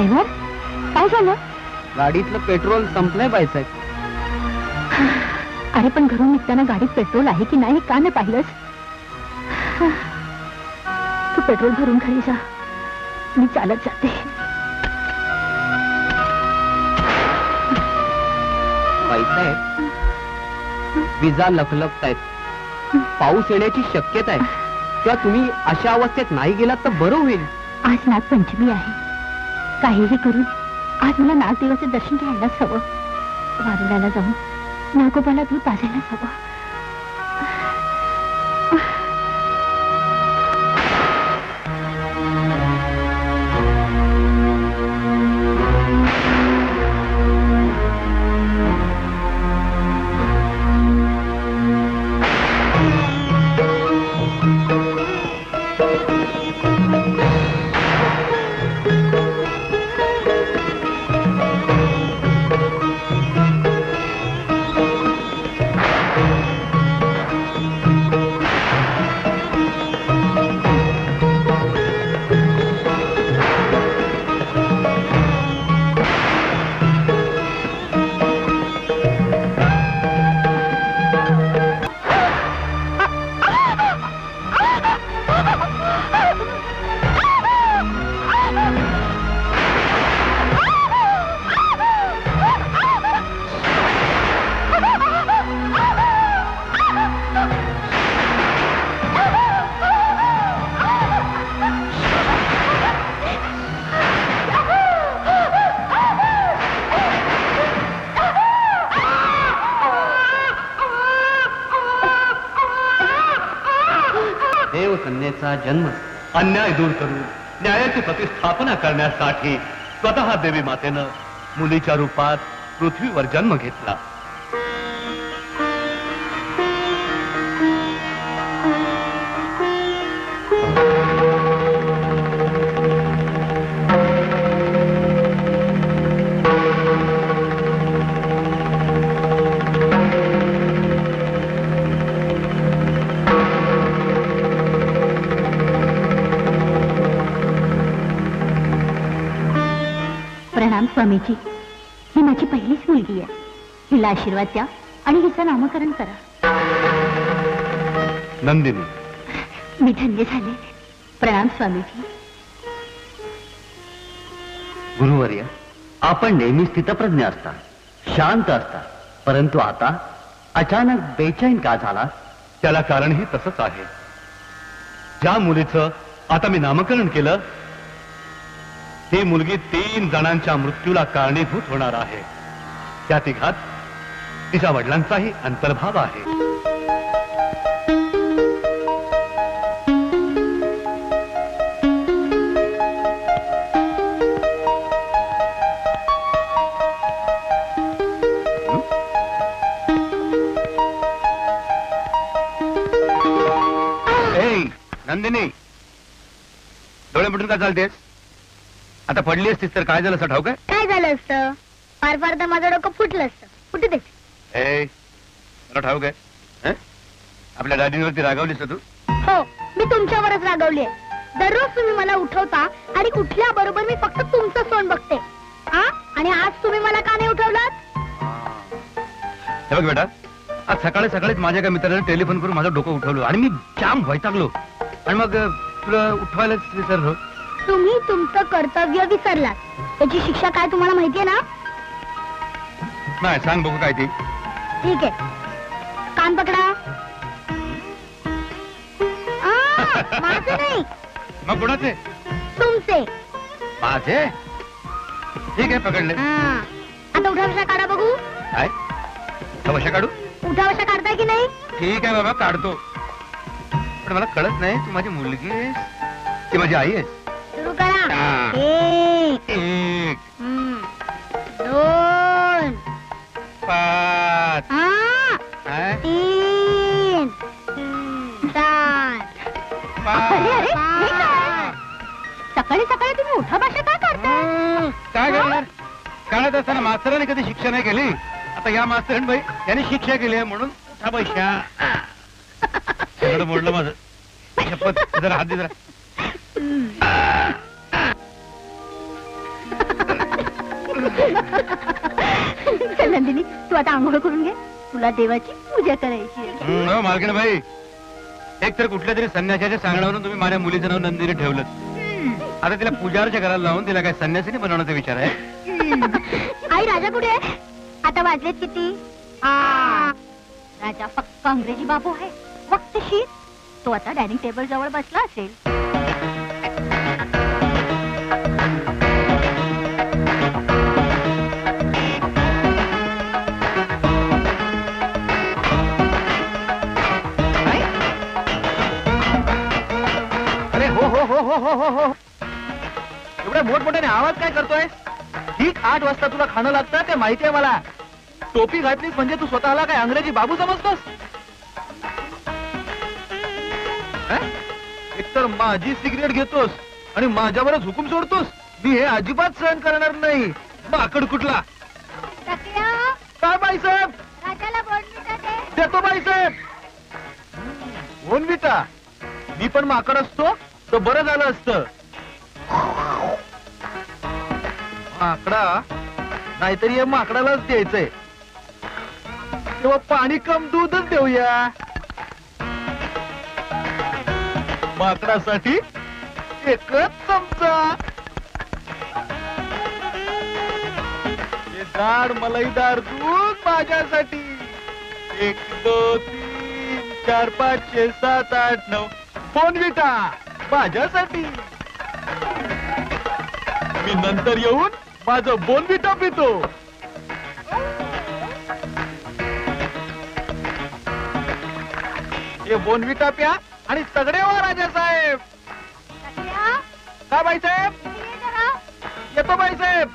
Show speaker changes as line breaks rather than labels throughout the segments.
Driver, काय झालं?
गाडीतलं पेट्रोल संपलंय बाईसाहेब.
अरे पण घरून निघताना गाडीत पेट्रोल आहे की नाही का नाही पाहिलंस? तू पेट्रोल भरून घरी जा, मी चालत जाते.
बाईसाहेब, विजा लखलखतायत, पाऊस येण्याची शक्यता आहे. तेव्हा तुम्ही अशा अवस्थेत नाही गेलात तर बरं होईल.
आज नागपंचमी आहे. काहीही करून आज मला नागदेवाचे दर्शन घ्यायलाच हवं. वारुळ्याला जाऊन नागोबाला दूध पाजायलाच हवं.
कन्येचा जन्म
अन्याय दूर करून न्यायाची प्रतिस्थापना करण्यासाठी स्वतः देवी मातेनं मुलीच्या रूपात पृथ्वीवर जन्म घेतला.
प्रणाम स्वामीजी, ही माझी पहिलीच मुलगी आहे. हिला आशीर्वाद द्या आणि हिचं नामकरण करा.
नंदिनी,
मी धन्य झाले. प्रणाम स्वामीजी.
गुरुवर्य, आपण नेहमी स्थितप्रज्ञ असता, शांत असता, परंतु आता अचानक बेचैन का झाला?
त्याला कारणही तसंच आहे. ज्या मुलीचं आता मी नामकरण केलं ही मुलगी 3 जणांच्या मृत्यूला कारणीभूत होणार आहे. त्या तिघात तिच्या वडिलांचाही अंतर्भाव आहे. नंदिनी, डोळे मिटून का चालतेस? आता पडली असतीस तर काय झालं असं ठाऊक आहे?
काय झालं असतं? फार फार तर माझं डोकं फुटलं असतं. फुटू दे.
मला ठाऊक आहे आपल्या दादींवरती रागावलीस तू?
हो, मी तुमच्यावरच रागवली. दररोज तुम्ही मला उठवता आणि उठल्याबरोबर मी फक्त तुमचं सोन बघते. आणि आज तुम्ही मला का नाही उठवलात?
हे बघ बेटा, आज सकाळी सकाळीच माझ्या एका मित्राने टेलिफोन करून माझं डोकं उठवलं आणि मी जाम वैतागलो आणि मग तुला उठवायलाच विसरलो.
तुम्ही तुमचं कर्तव्य विसरलात. त्याची शिक्षा काय तुम्हाला माहितीये ना?
नाही, सांग बघू काय ती.
ठीक आहे, कान पकडा. माझे नाही.
मग कोणाचे?
तुमचे.
माझे? ठीक आहे, पकडले.
आता उठावशा काढा बघू.
काय कशा काढू?
उठावशा काढताय की नाही?
ठीक आहे बाबा, काढतो. पण मला कळत नाही, तू माझी मुलगी आहेस ती माझी आई आहेस?
सुरू करा. 1 2
5
3 4. सकाळी सकाळी तुम्ही उठाभाषा का करताय?
काय करणार? काढत असताना मास्तराने कधी शिक्षा नाही केली. आता या मास्तरान बाई यांनी शिक्षा केली आहे म्हणून उठाभाषा. सगळं मोडलं माझं. शपथ, जरा हात दे जरा.
चल नंदिनी, तू आता आंघोळ करून घे, तुला देवाची पूजा करायची आहे.
मालकीण बाई, एक तर कुठल्या तरी संन्यासाच्या सांगण्यावरून तुम्ही माझ्या मुलीचं नाव नंदिनी ठेवलं. आता तिला पूजारच्या घराला लावून तिला काय संन्यासीने बनवण्याचा विचार आहे?
आई राजा कुठे आहे? आता वाजलेत किती? राजा फक्त अंग्रेजी बाबू आहे, वक्तशीर. तो आता डायनिंग टेबल जवळ बसला असेल.
अरे हो हो हो हो हो हो हो, एवढ्या मोठमोठ्याने आवाज काय करतोय? ठीक 8 वाजता तुला खाणं लागतं ते माहिती आहे मला. टोपी घातलीस म्हणजे तू स्वतःला काय अंग्रेजी बाबू समजतोस? एकतर माझी सिगरेट घेतोस आणि माझ्यावरच हुकूम सोडतोस. मी हे अजिबात सहन करणार नाही. माकड कुठला? काय बाईसाहेब?
राजाला बोर्नव्हिटा दे.
देतो बाईसाहेब. बोर्नव्हिटा? मी पण माकड असतो तर बरं झालं असतं. माकडा नाहीतरी या माकडालाच द्यायचंय. तेव्हा पाणी कम दूधच देऊया. माकडासाठी एकच चमचा. हे जाड मलईदार दूध माझ्यासाठी. 1 2 3 4 5 6 7 8 9 बोर्नव्हिटा माझ्यासाठी. मी नंतर येऊन माझं बोर्नव्हिटा पितो. हे बोर्नव्हिटा प्या आणि तगडे व्हा राजा साहेब. काय बाईसाहेब? येतो बाईसाहेब.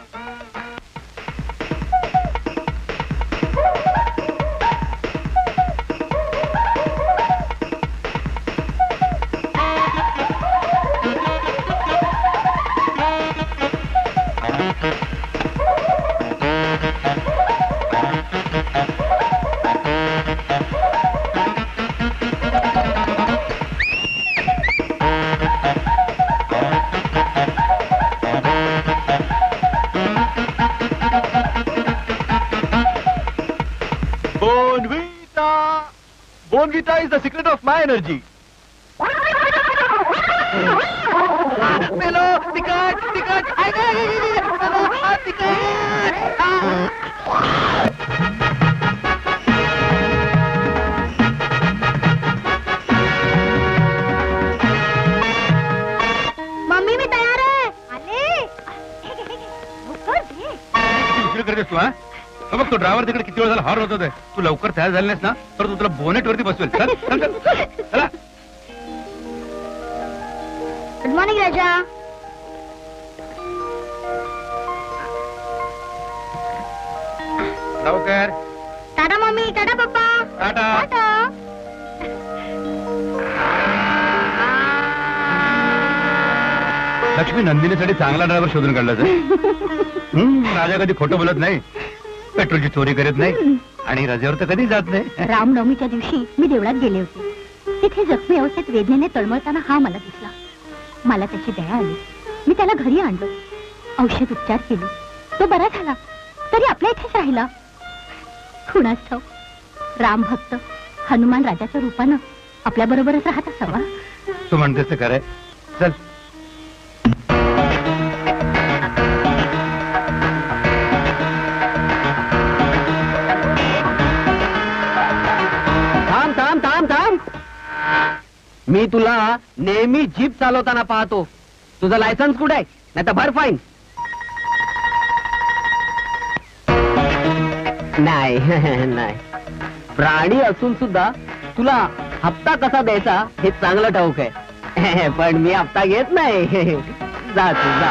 Bournvita is the secret of my energy. Hello, ticket, ticket. Hello, ticket.
Mummy मी तयार आहे. आले. लवकर दे.
उशीर करतेस तू? हा बघ, तो ड्रायव्हर तिकडे किती वेळ झाला हॉर्न होत होते. तू लवकर तयार झाली नाहीस ना तर तू तुला बोनेट वरती बसवेल. चल, चल, चल. चला.
गुड मॉर्निंग राजा.
लवकर.
टाटा मम्मी. टाटा पप्पा.
टाटा.
टाटा.
लक्ष्मी नंदिनीसाठी चांगला ड्रायव्हर शोधून काढला. राजा कधी खोटं बोलत नाही, पेट्रोलची चोरी करत नाही आणि रजेवर तर कधी जात नाही.
रामनवमीच्या दिवशी मी देवळात गेले होते. तिथे जखमी अवस्थेत वेदनेने तळमळताना हा मला दिसला. मला त्याची दया आली. मी त्याला घरी आणलं, औषध उपचार केले. तो बरा झाला तरी आपल्या इथेच राहिला. कुणास ठाऊक राम भक्त हनुमान राजाच्या रूपानं आपल्या बरोबरच राहत असावा.
तू म्हणतेस ते खरंय. चल.
थांब थांब थांब थांब. मी तुला नेहमी जीप चालवताना पाहतो. तुझं लायसन्स कुठे आहे? नाही तर भर फाईन. नाही नाही, प्राणी असून सुद्धा तुला हप्ता कसा द्यायचा हे चांगलं ठाऊक आहे. पण मी हप्ता घेत नाही. जा तू जा.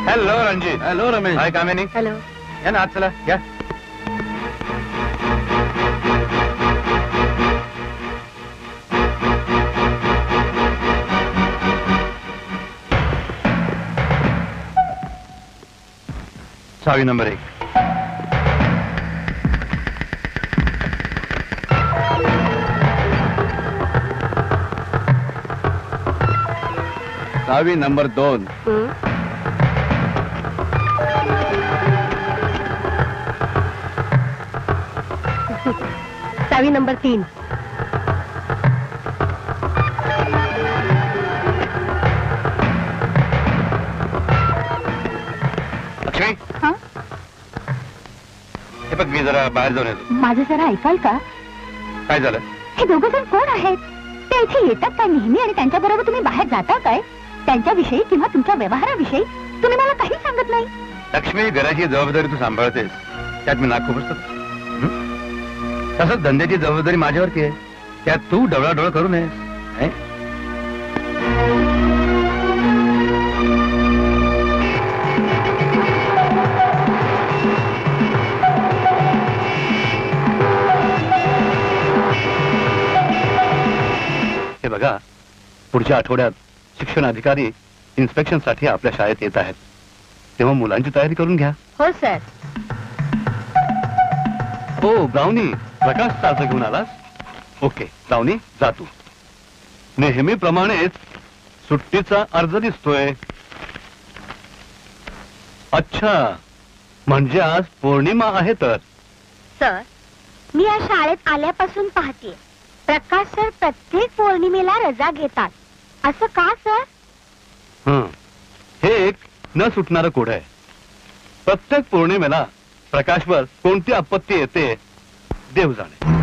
हॅलो रणजित.
हॅलो रमेश.
हाय कामिनी.
हॅलो.
या ना आत चला. या. चावी नंबर 1. चावी नंबर 2.
चावी नंबर 3.
लक्ष्मी,
हा?
हे बघ, मी जरा बाहेर जाऊन येतो.
माझं जरा ऐकाल का?
काय झालं?
हे दोघं जण कोण आहेत? ते इथे येतात काय नेहमी आणि त्यांच्या बरोबर तुम्ही बाहेर जाता काय? त्यांच्याविषयी किंवा तुमच्या व्यवहाराविषयी तुम्ही मला काही सांगत नाही.
लक्ष्मी, घराची जबाबदारी तू सांभाळतेस, त्यात मी नाक खुपसतो. तसंच धंद्याची जबाबदारी माझ्यावरती आहे, त्यात तू डवळाडोळ करू नयेस. हे? हे बघा, पुढच्या आठवड्यात शिक्षण अधिकारी इन्स्पेक्शन साठी आपल्या शाळेत येत आहेत, तेव्हा मुलांची तयारी करून घ्या.
हो सर.
हो ब्राउनी, प्रकाश चालतं घेऊन आलास? ओके ब्राउनी, जा तू. नेहमीप्रमाणेच सुट्टीचा अर्ज दिसतोय. अच्छा, म्हणजे आज पौर्णिमा आहे तर.
सर, मी या शाळेत आल्यापासून पाहते प्रकाश सर प्रत्येक पौर्णिमेला रजा घेतात. असं का सर?
हे एक न सुटणारं कोड आहे. प्रत्येक पौर्णिमेला प्रकाशवर कोणती आपत्ती येते देव जाणे.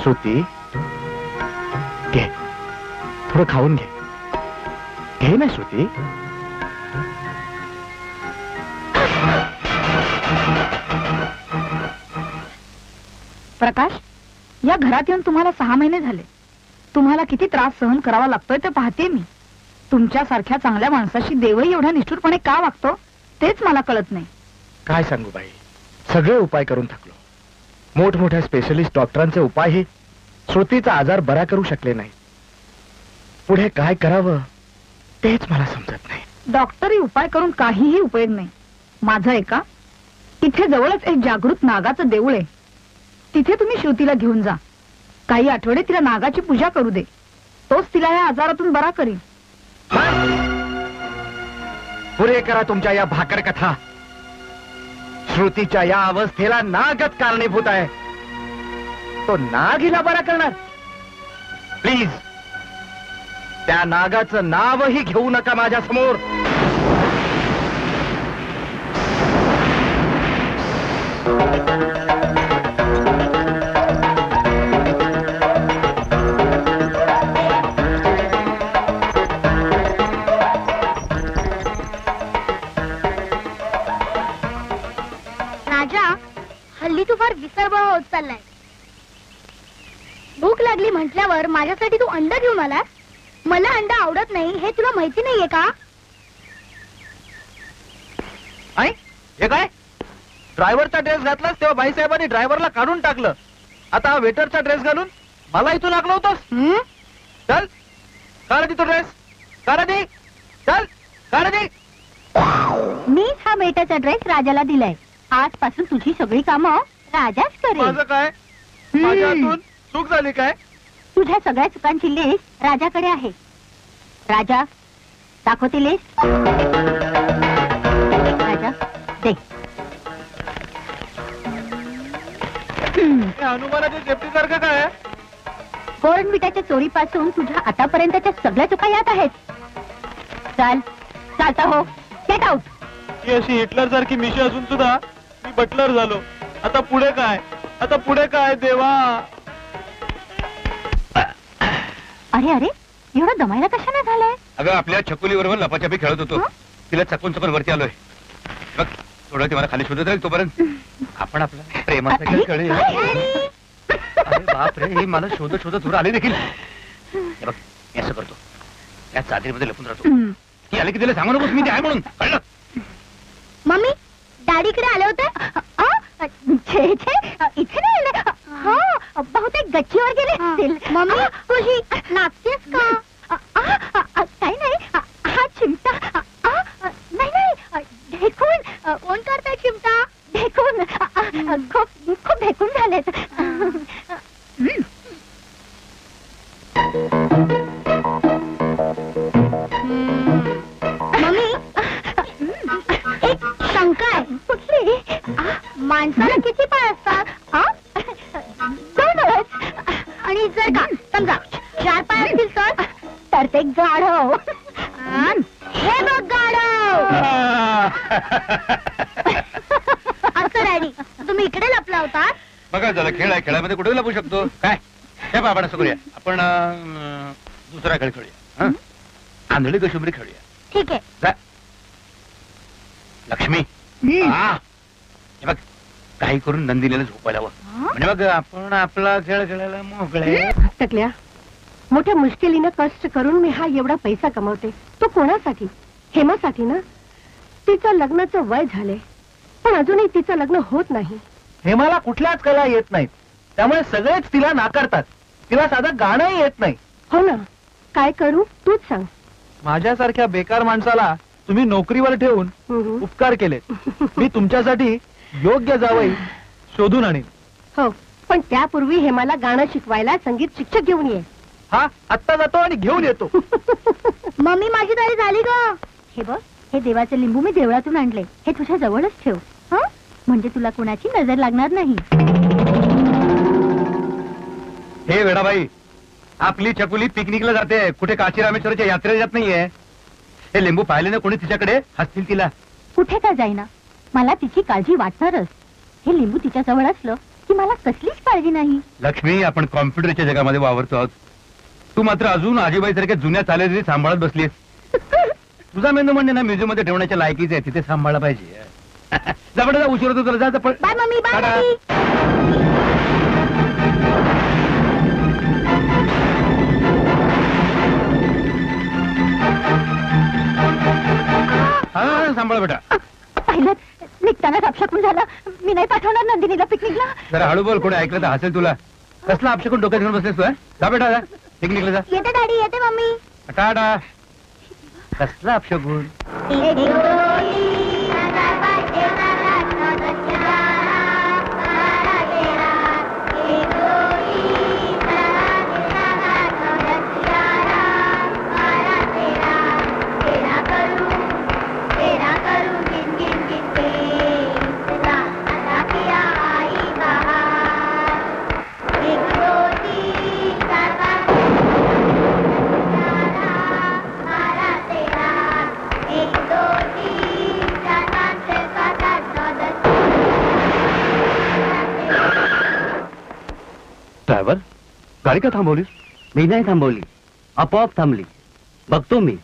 श्रुती, घे थोडं खाऊन घे. घे ना श्रुती.
प्रकाश, या घरात येऊन तुम्हाला 6 महिने झाले. तुम्हाला किती त्रास सहन करावा लागतोय ते पाहते मी. तुमच्यासारख्या चांगल्या माणसाशी देवही एवढ्या निष्ठुरपणे का वागतो तेच मला कळत नाही.
काय सांगू बाई, सगळे उपाय करून थकलो. मोठमोठ्या स्पेशलिस्ट डॉक्टरांचे उपायही श्रुतीचा आजार बरा करू शकले नाही. पुढे काय करावं तेच मला समजत नाही.
डॉक्टरही उपाय करून काहीही उपयोग नाही. माझं ऐका, इथे जवळच एक जागृत नागाचं देऊळ आहे. तिथे तुम्ही श्रुतीला घेऊन जा. काही आठवडे तिला नागाची पूजा करू दे. तोच तिला या आजारातून बरा करील.
पुरे करा तुमच्या या भाकर कथा. श्रुतीच्या या अवस्थेला नागच कारणीभूत आहे. तो नाग हिला बरा करणार. प्लीज त्या नागाचं नावही घेऊ नका माझ्या समोर.
राजा, हल्ली तू फार विसरबळ होत चाललाय. भूक लागली म्हटल्यावर माझ्यासाठी तू अंड घेऊन आलास. मला अंड आवडत नाही हे तुला माहिती नाहीये का?
आई, हे काय? ड्रायव्हरचा ड्रेस घातलास तेव्हा बाईसाहेबांनी ड्रायव्हरला काढून टाकलं. आता हा वेटरचा ड्रेस घालून मला इथून लागलं होतंस. चल काढ दे तो ड्रेस. काढ दे. चल काढ दे.
मीच हा बेटाचा ड्रेस राजाला दिलाय. आजपासून तुझी सगळी कामं राजाच करेल.
माझं काय? माझ्या हातून चूक झाली काय?
तुझ्या सगळ्या चुकांची लिस्ट राजाकडे आहे. राजा, दाखवते लिस्ट. राजा दे.
हे हनुमानाच्या सेफ्टी सारखं काय?
बोर्नविटाच्या चोरीपासून तुझ्या आतापर्यंतच्या सगळ्या चुका यात आहेत. चाल, चालता हो. Get out.
ही अशी हिटलर सारखी मिशी असून सुद्धा मी बटलर झालो. आता पुढे काय? आता पुढे काय देवा?
अरे अरे, एवढं दमायला कशाने झालंय?
अगं आपल्या छकुली बरोबर लपाछपी खेळत होतो. तिला चकून चकून वरती आलोय. बघ थोडं ती मला खाली शोधत राहील तोपर्यंत आपण आपला प्रेमाचा खेळ खेळूया. अरे बाप रे, ही मला शोधत शोधत वर आली देखील. हे बघ मी असं करतो, या चादरीमध्ये लपून राहतो. ती आली की तिला सांगू नकोस मी ते आहे म्हणून. कळलं?
मम्मी, डॅडीकडे आले होते? छे छे, इथे नाही आले. हा, बहुतेक गच्चीवर गेले असतील. मम्मी, तुझी नाचतेस का? काही नाही. हा चिमटा. नाही नाही, ढेकून. कोण करताय चिमटा? ढेकून. खूप खूप ढेकून झालेत. मम्मी, एक शंका आहे. कुठली? माणसाला किती पाय असतात? दोनच. आणि जर का समजा 4 पाय असतील तर ते गाढव. हे बघ गाढव. असं डॅडी, तुम्ही इकडे लपला होता?
बघा झालं खेळ आहे, खेळामध्ये कुठे लपू शकतो काय? हे आपण असं करूया, आपण दुसरा खेळ खेळूया. आंधळी कशुंबरी खेळूया.
ठीक आहे.
जा. लक्ष्मी, हे बघ काही करून नंदिनीला झोपायला हवं. म्हणजे बघ आपण आपला खेळ खेळायला मोकळे.
टकल्या, मोठ्या मुश्किलीनं कष्ट करून मी हा एवढा पैसा कमवते. तो कोणासाठी? हेमासाठी ना. तिचं लग्नाचं वय झाले पण अजूनही तिचं लग्न होत नाही.
हेमाला कुठल्याच कला येत नाहीत, त्यामुळे सगळेच तिला नाकारतात. तिला साधं गाणंही येत नाही.
हो ना, काय करू तूच सांग.
माझ्यासारख्या बेकार माणसाला तुम्ही नोकरीवर ठेवून उपकार केलेत. मी तुमच्यासाठी योग्य जावई शोधून आणीन.
हो, पण त्यापूर्वी हेमाला गाणं शिकवायला संगीत शिक्षक घेऊन ये.
हा, आत्ता जातो आणि घेऊन येतो.
मम्मी, माझी तयारी झाली ग. हे बघ, हे देवाचे लिंबू मी देवळातून आणले. हे तुझ्या जवळच ठेव. हं, म्हणजे तुला कोणाची नजर लागणार नाही.
हे वेडाबाई, आपली चकुली पिकनिकला जाते, कुठे काशी रामेश्वराच्या यात्रेला जात नाहीये. हे लिंबू पाहिले ना कोणी तिच्याकडे हसतील तिला.
कुठे का जाईना, मला तिची काळजी वाटणारच. हे लिंबू तिच्या जवळ असलं की मला कसलीच काळजी नाही.
लक्ष्मी, आपण कॉम्प्युटरच्या जगामध्ये वावरतो आहोत. तू मात्र अजून आजीबाई सारख्या जुन्या चालीरीती सांभाळत बसलीस. तुझा मेंदू म्हणजे ना म्युझियम मध्ये ठेवण्याच्या लायकीच आहे, तिथे सांभाळला पाहिजे. जा उशीर होतो तुला. जा.
Bye mummy, bye.
सांभाळ बेटा.
पाहिलं निघताना अपशकून झाला. मी नाही पाठवणार नंदिनीला पिकनिकला.
जरा हळू बोल, कोणी ऐकलं तर हसेल तुला. कसला अपशकून डोक्यात घेऊन बसलेस तू? जा बेटा, जा पिकनिकला जा.
येते डॅडी, येते मम्मी.
टाटा. कसला अपशकून?
ड्रायव्हर, गाडी का थांबवलीस?
मी नाही थांबवली, आपोआप थांबली. बघतो मी.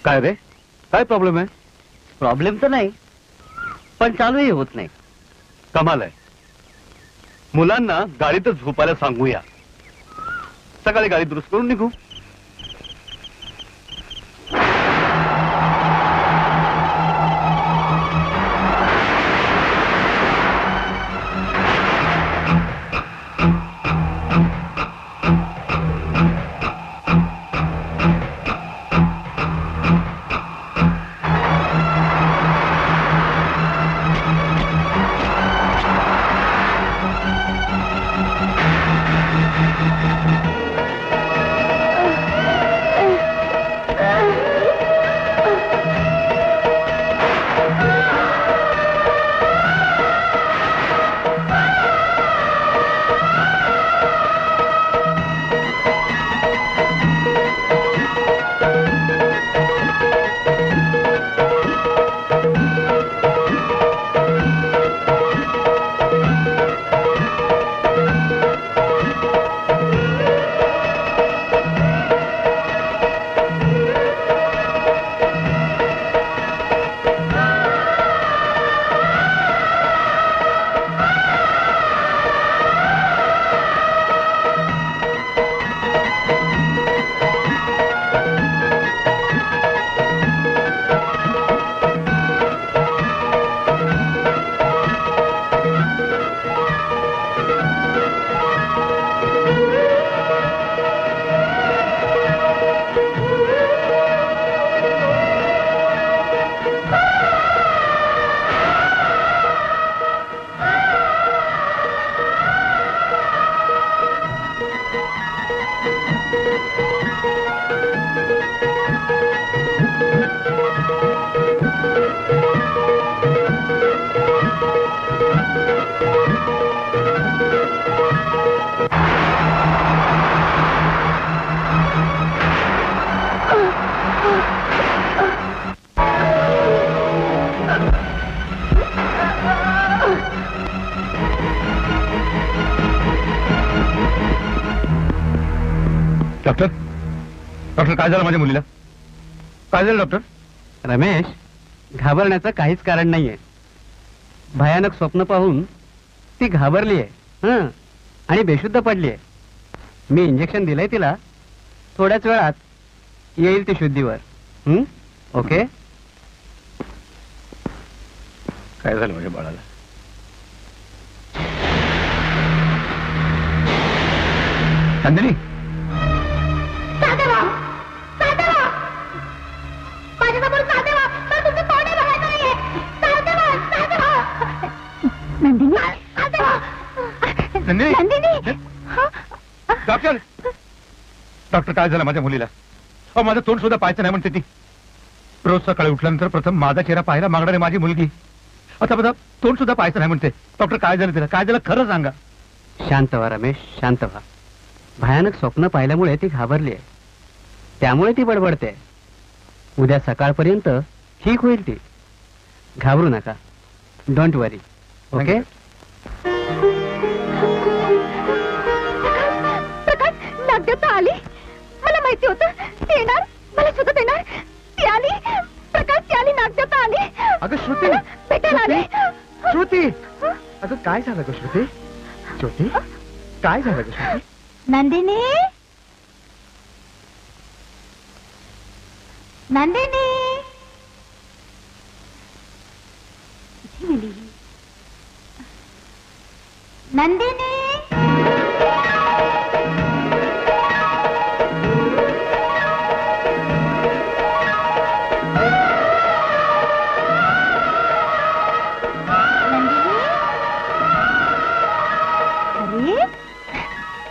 काय रे, काय प्रॉब्लेम आहे?
प्रॉब्लेम तर नाही, पण चालूही होत नाही.
कमाल आहे. मुलांना गाडीतच झोपायला सांगूया, सकाळी गाडी दुरुस्त करून निघू.
डॉक्टर, डॉक्टर काय झालं माझ्या मुलीला? काय झालं डॉक्टर?
रमेश, घाबरण्याचं काहीच कारण नाहीये. भयानक स्वप्न पाहून ती घाबरली आहे आणि बेशुद्ध पडली आहे. मी इंजेक्शन दिलंय तिला. थोड्याच वेळात येईल ती शुद्धीवर. ओके.
काय झालं माझ्या बाळाला? नंदिनी,
नंदिनी,
नंदिनी, डॉक्टर, डॉक्टर काय झालं माझ्या मुलीला? अहो, माझं तोंड सुद्धा पाहायचं नाही म्हणते ती. रोज सकाळी उठल्यानंतर प्रथम माझा चेहरा पाहायला मागणारी माझी मुलगी आता बघा तोंड सुद्धा पाहायचं नाही म्हणते. डॉक्टर काय झालं तिला? काय झालं खरं सांगा.
शांत व्हा रमेश, शांत व्हा. भयानक स्वप्न पाहिल्यामुळे ती घाबरली आहे, त्यामुळे ती बडबडते. उद्या सकाळपर्यंत ठीक होईल ती. घाबरू नका. Don't worry. ओके.
नागदेवता आली. मला माहिती होतं ती येणार, मला शोधत येणार. ती आली प्रकाश, ती आली. नागदेवता आली.
अगं श्रुती,
भेटायला आली.
श्रुती, अगं काय झालं ग श्रुती? श्रुती, काय झालं ग श्रुती?
नंदिनी, नंदिनी इथे गेली ही? नंदिनी अरे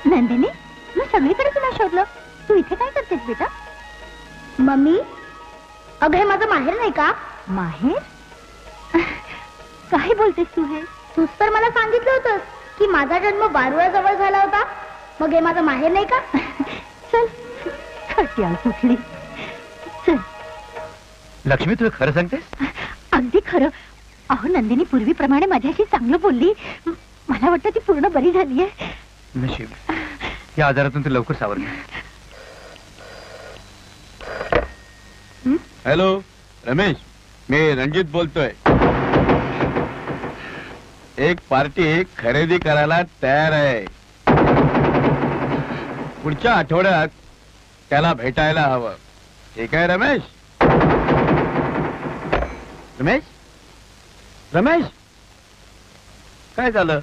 नंदिनी मी सगळीकडे तुला शोधलं. तू इथे काय करतेस बेटा?
मम्मी, अगं हे माझं माहेर नाही का?
माहेर? काय बोलतेस तू हे?
तूच तर मला सांगितलं होतंस की माझा जन्म बारुळाजवळ झाला होता. मग हे माझं माहेर नाही का?
चल खट्याळ कुठली. चल.
लक्ष्मी, तू हे खरं सांगतेस?
अगदी खरं. अहो नंदिनी पूर्वीप्रमाणे माझ्याशी चांगलं बोलली. मला वाटतं ती पूर्ण बरी झालीये.
नशीब, या आजारातून तू लवकर सावरली.
हॅलो रमेश, मी रणजित बोलतोय. एक पार्टी खरेदी करायला तयार आहे. पुढच्या आठवड्यात त्याला भेटायला हवं. ठीक आहे रमेश? रमेश, रमेश, काय झालं?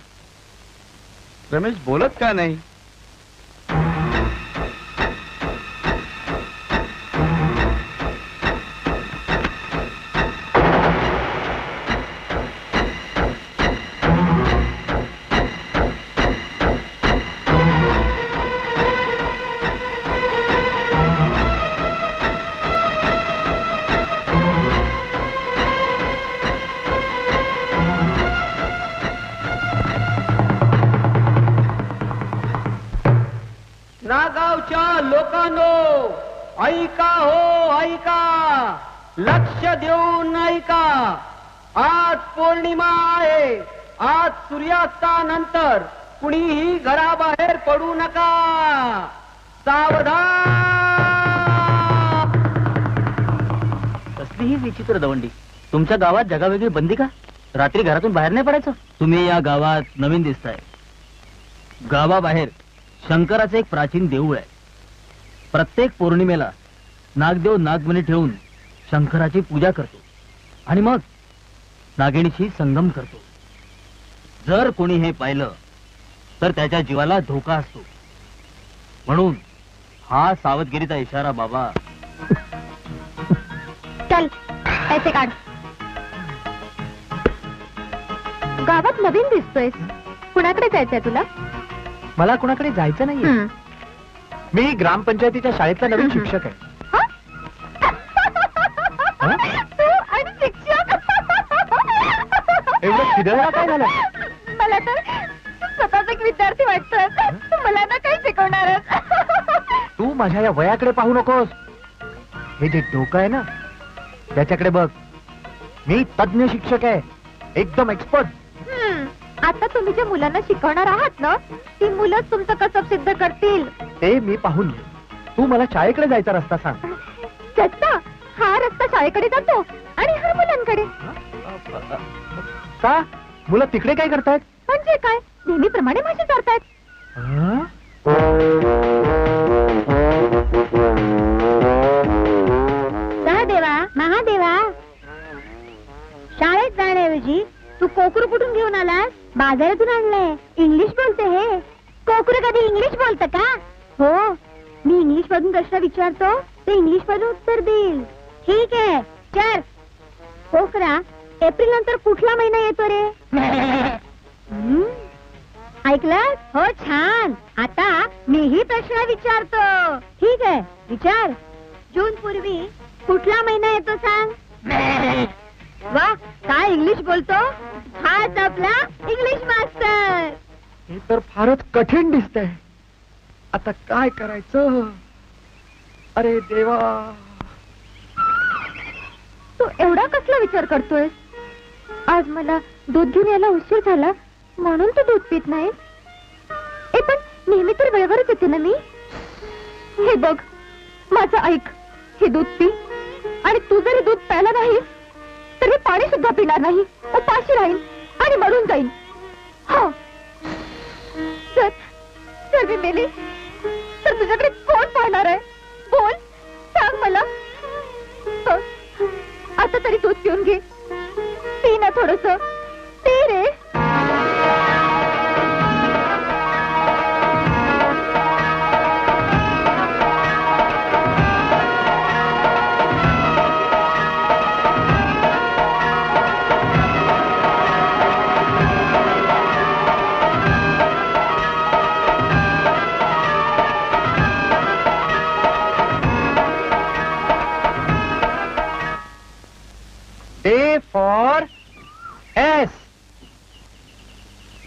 रमेश बोलत का नाही?
नागावच्या लोकांनो, ऐका हो ऐका, लक्ष देऊन ऐका. आज पौर्णिमा आहे. आज सूर्यास्तानंतर कुणीही घराबाहेर पडू नका. सावधान. कसलीही विचित्र दवंडी. तुमच्या गावात जगावेगळी बंदी का? रात्री घरातून बाहेर नाही पडायचं? तुम्ही या गावात नवीन दिसताय. गावाबाहेर शंकराचे एक प्राचीन देऊळ आहे. प्रत्येक पौर्णिमेला नागदेव नागमणी ठेवून शंकराची पूजा करतो आणि मग नागिणीशी संगम करतो. जर कोणी हे पाहिलं तर त्याच्या जीवाला धोका असतो. म्हणून हा सावधगिरीचा इशारा बाबा.
चल पैसे काढ. गावात नवीन दिसतोयस. कुणाकडे जायचंय तुला?
मला कुणाकडे जायचं नाहीये. मी ग्रामपंचायतीच्या शाळेतला नवीन शिक्षक आहे.
तू आणि शिक्षक?
एवढं फिरायला काय झालं?
मला तर स्वतःच एक विद्यार्थी वाटतोय. मला ना काही शिकवणार.
तू माझ्या या वयाकडे पाहू नकोस. हे जे डोकं आहे ना, त्याच्याकडे बघ. मी तज्ञ शिक्षक आहे, एकदम एक्सपर्ट.
आता तुम्ही ज्या मुलांना शिकवणार आहात ना, ती मुलंच तुमचं कसब सिद्ध करतील.
ते मी पाहून घे. तू मला शाळेकडे जायचा रस्ता सांग.
रस्ता? हा रस्ता शाळेकडे जातो आणि हा मुलांकडे.
का? मुलं तिकडे काय करतायत?
म्हणजे काय? नेहमीप्रमाणे भाषण करतायत.
सहदेवा, महादेवा, शाळेत जाण्याऐवजी तू कोकरू कुठून घेऊन आलास? बाजारातून आणलंय. इंग्लिश बोलते हे. कोकरू कधी इंग्लिश बोलतं का? हो, मी इंग्लिश मधून प्रश्न विचारतो, ते इंग्लिश मधून उत्तर देईल. ठीक आहे, चल. कोकरा, एप्रिल नंतर कुठला महिना येतो रे? ऐकलं? हो, छान. आता मीही प्रश्न विचारतो. ठीक आहे, विचार. जून पूर्वी कुठला महिना येतो सांग? वा, काय इंग्लिश बोलतो. हाच आपला इंग्लिश मास्टर.
हे तर फारच कठीण दिसतंय. आता काय करायचं? अरे देवा.
तू एवढा कसला विचार करतोय? आज मला दूध घेऊन यायला उशीर झाला म्हणून तू दूध पित नाही. पण नेहमी तर वेळेवरच येते ना मी. हे बघ, माझं ऐक. हे दूध पी आणि तू जरी दूध प्यायला नाहीस तर मी पाणी सुद्धा पिणार नाही. उपाशी राहीन आणि मरून जाईन. हा, जर मी मेली तर तुझ्याकडे कोण पाहणार आहे? बोल, सांग मला.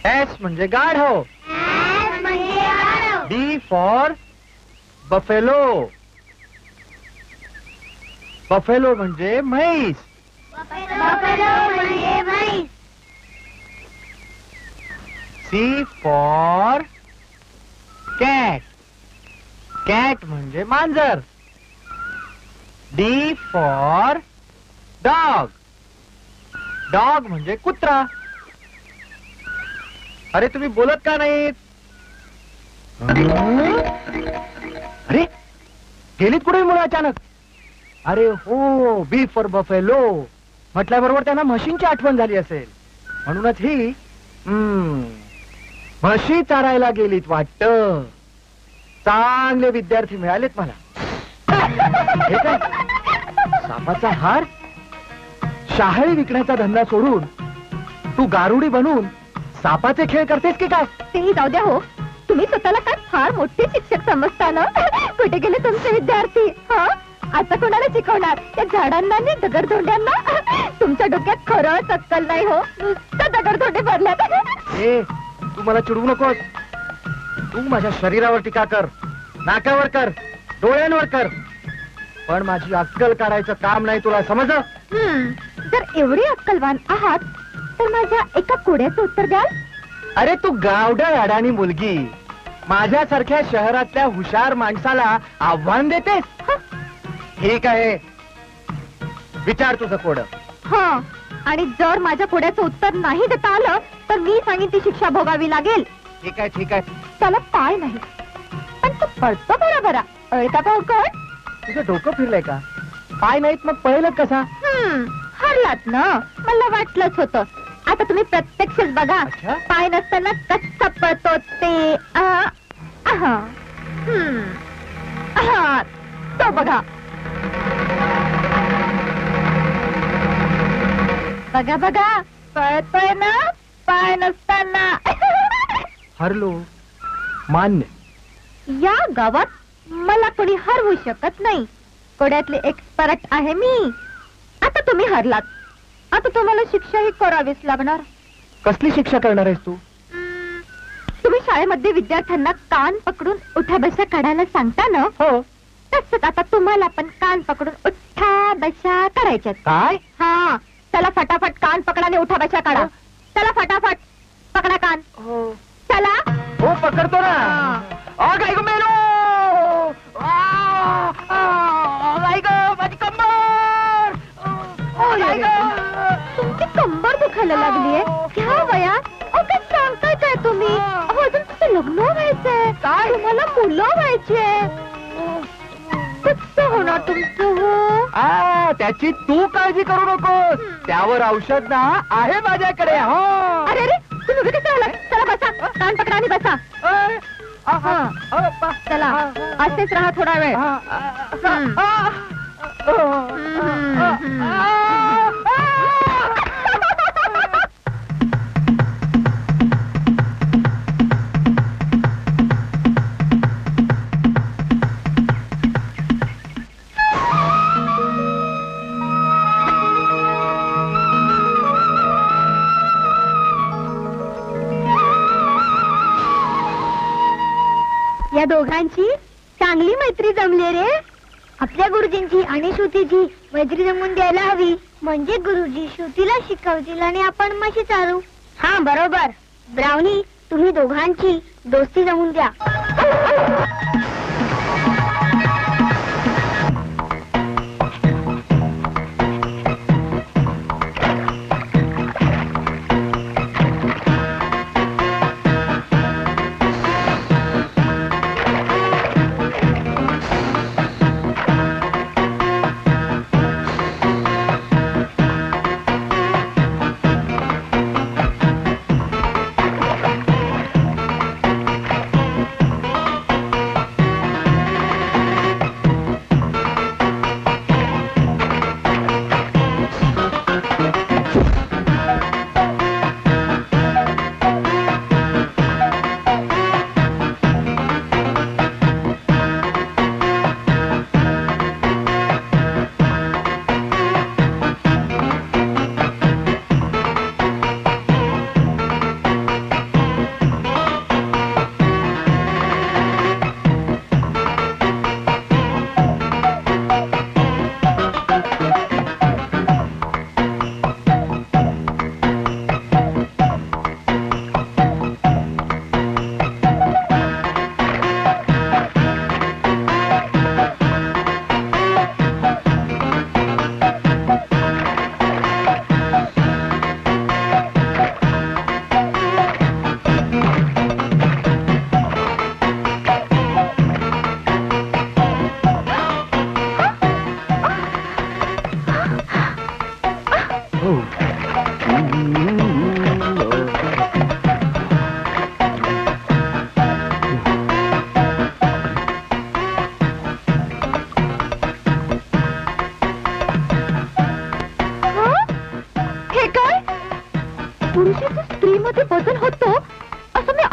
एस म्हणजे गाढव. बी फॉर बफेलो. बफेलो म्हणजे म्हैस. C for cat. कॅट म्हणजे मांजर. D for dog. डॉग म्हणजे कुत्रा. अरे तुम्ही बोलत का नाहीत? अरे गेलीत कुठे मुलं अचानक? अरे हो, बी फॉर बफेलो म्हटल्याबरोबर त्यांना म्हशींची आठवण झाली असेल, म्हणूनच ही म्हशी चारायला गेलीत वाटत. चांगले विद्यार्थी मिळालेत मला. हे काय, सापाचा हार? शहाळी विकण्याचा धंदा सोडून तू गारुडी बनून सापाचे खेळ करतेस की काय?
तेही जाऊ द्या हो. तुम्ही स्वतःला काय फार मोठे शिक्षक समजता ना? कुठे गेले तुमचे विद्यार्थी? हा, आता कोणाला शिकवणार? त्या झाडांना आणि दगडधोंड्यांना? तुमच्या डोक्यात खरंच अक्कल नाही हो. नुसतं दगडधोंडे भरल्यात.
ए, तू मला चिडवू नकोस. तू माझ्या शरीरावर टीका कर, नाकावर कर, डोळ्यांवर कर, पण माझी अक्कल काढायचं काम नाही. तुला समजलं?
जर एवढी अक्कलवान आहात तर माझ्या एका कोड्याचं उत्तर द्याल?
अरे तू गावडळ अडाणी मुलगी माझ्यासारख्या शहरातल्या हुशार माणसाला आव्हान देतेस? ठीक आहे, विचार तुझं कोड.
हा, आणि जर माझ्या कोड्याचं उत्तर नाही देता आलं तर मी सांगेन ती शिक्षा भोगावी लागेल.
ठीक आहे, ठीक आहे.
त्याला पाय नाही पण तो पळतो बरोबर. अळका पावकड.
तुझं डोकं फिरलंय का? पाय नाहीत मग पळेलच कसा?
हरलात ना, मला वाटलंच होतं. आता तुम्ही प्रत्यक्षच बघा.
अच्छा?
पाय नसताना कसा पळतो ते. तो बघा. बघा बघा, पळतोय ना पाय नसताना.
हरलो, मान्य.
या गावात मला कोणी हरवू शकत नाही. कोड्यातले एक्सपर्ट आहे मी. आता तुम्ही हरलात, आता तुम्हाला शिक्षा ही करावीच लागणार.
कसली शिक्षा करणार आहेस तू?
तुम्ही शाळेमध्ये विद्यार्थ्यांना कान पकडून उठा बशा काढायला सांगता ना?
हो.
तसंच आता तुम्हाला पण कान पकडून उठा बशा काढायच्यात.
काय?
हा, चला फटाफट कान पकडा आणि उठा बशा काढा. चला फटाफट पकडा कान.
हो
चला.
हो, पकडतो ना. काय ग मेलो? काय ग माझी कंबर?
तुमची कंबर दुखायला लागलीये ह्या वयात? काय सांगताय काय तुम्ही? अजून तुमचं लग्न व्हायचंय. काय तुम्हाला मुलं व्हायचे? कसं होणार तुमचं? हो,
त्याची तू काळजी करू नकोस. त्यावर औषध ना आहे माझ्याकडे. हो.
अरे अरे, तुम्ही उभे कसं आलात? चला बसा, कान पकडा आणि बसा. चला, असेच राहा थोडा वेळ.
या दोघांची चांगली मैत्री जमली रे. आपल्या गुरुजींची आणि श्रुतीची मैत्री जमून द्यायला हवी. म्हणजे गुरुजी श्रुतीला शिकवतील आणि आपण म्हशी चालू. हा बरोबर. ब्राउनी, तुम्ही दोघांची दोस्ती जमून द्या.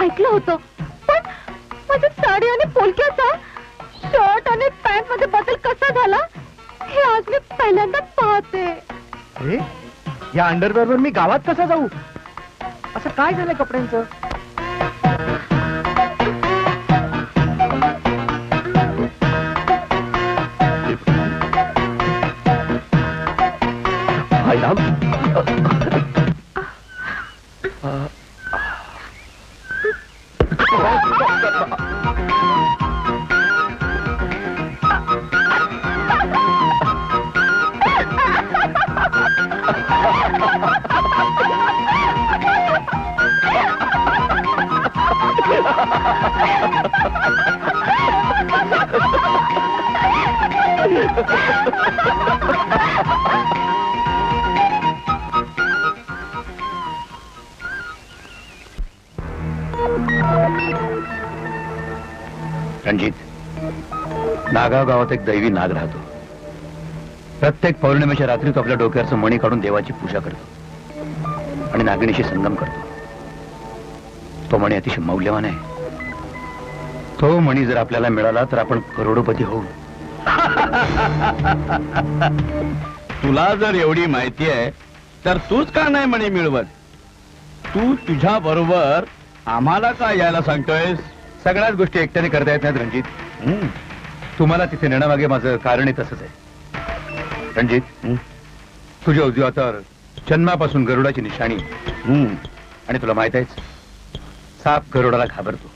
ऐकलं होतं, पण माझ्या साडी आणि पोलक्याचा शर्ट आणि पॅन्ट मध्ये बदल कसा झाला हे आज मी पहिल्यांदाच पाहते.
अरे या अंडरवेअरवर मी गावात कसा जाऊ? असं काय झालंय कपड्यांचं?
रणजित, नागाव गावात एक दैवी नाग राहतो. प्रत्येक पौर्णिमेच्या रात्री तो आपल्या डोक्यावरचं मणी काढून देवाची पूजा करतो आणि नागिणीशी संगम करतो. तो मणी अतिशय मौल्यवान आहे. तो मणी जर आपल्याला मिळाला तर आपण करोडोपती होऊ.
तुला जर एवढी माहिती आहे तर तूच का नाही म्हणे मिळवत? तू तुझ्या बरोबर आम्हाला का यायला सांगतोयस?
सगळ्याच गोष्टी एकट्याने करता येत नाहीत रणजित. तुम्हाला तिथे नेण्यामागे माझं कारण तसंच आहे. रणजित, तुझ्या उजव्या हातावर जन्मापासून गरुडाची निशाणी आणि तुला माहित आहेच, साप गरुडाला घाबरतो.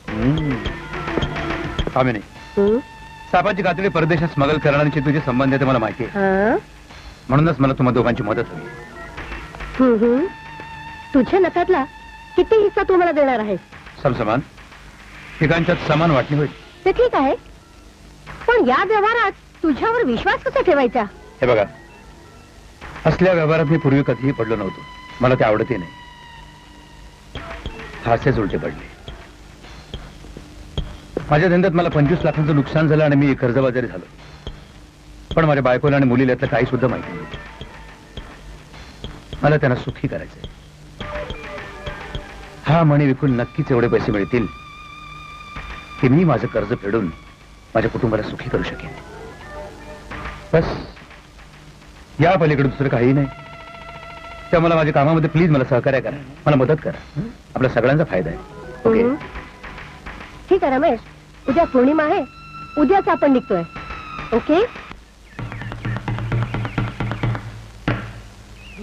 कामिनी, सापाची कातडी परदेशात स्मगल करणाऱ्यांचे तुझे संबंध आहे ते मला माहिती आहे. म्हणूनच मला तुम्हा दोघांची मदत हवी.
तुझ्या नफ्यातला किती हिस्सा तू मला देणार आहेस?
समसमान ठिकाणच्यात समान वाटणी होईल.
ते ठीक आहे, पण या व्यवहारात तुझ्यावर विश्वास कसा ठेवायचा?
हे बघा, असल्या व्यवहारात मी पूर्वी कधीही पडलो नव्हतो. मला ते आवडतही नाही. फारसेच उलटे पडले. माझ्या धंद्यात मला 25 लाखांचं नुकसान झालं आणि मी कर्जबाजारी झालो. पण माझ्या बायकोला आणि मुलीला यातलं काही सुद्धा माहिती नाही. मला त्यांना सुखी करायचंय. हा मणी विकून नक्कीच एवढे पैसे मिळतील की मी माझं कर्ज फेडून माझ्या कुटुंबाला सुखी करू शकेन. बस, या पलीकडे दुसरं काही नाही. त्या मला माझ्या कामामध्ये प्लीज मला सहकार्य करा, मला मदत करा. आपल्या सगळ्यांचा फायदा आहे. ओके?
ठीक आहे रमेश, उद्या पौर्णिमा आहे, उद्याच आपण निघतोय. ओके?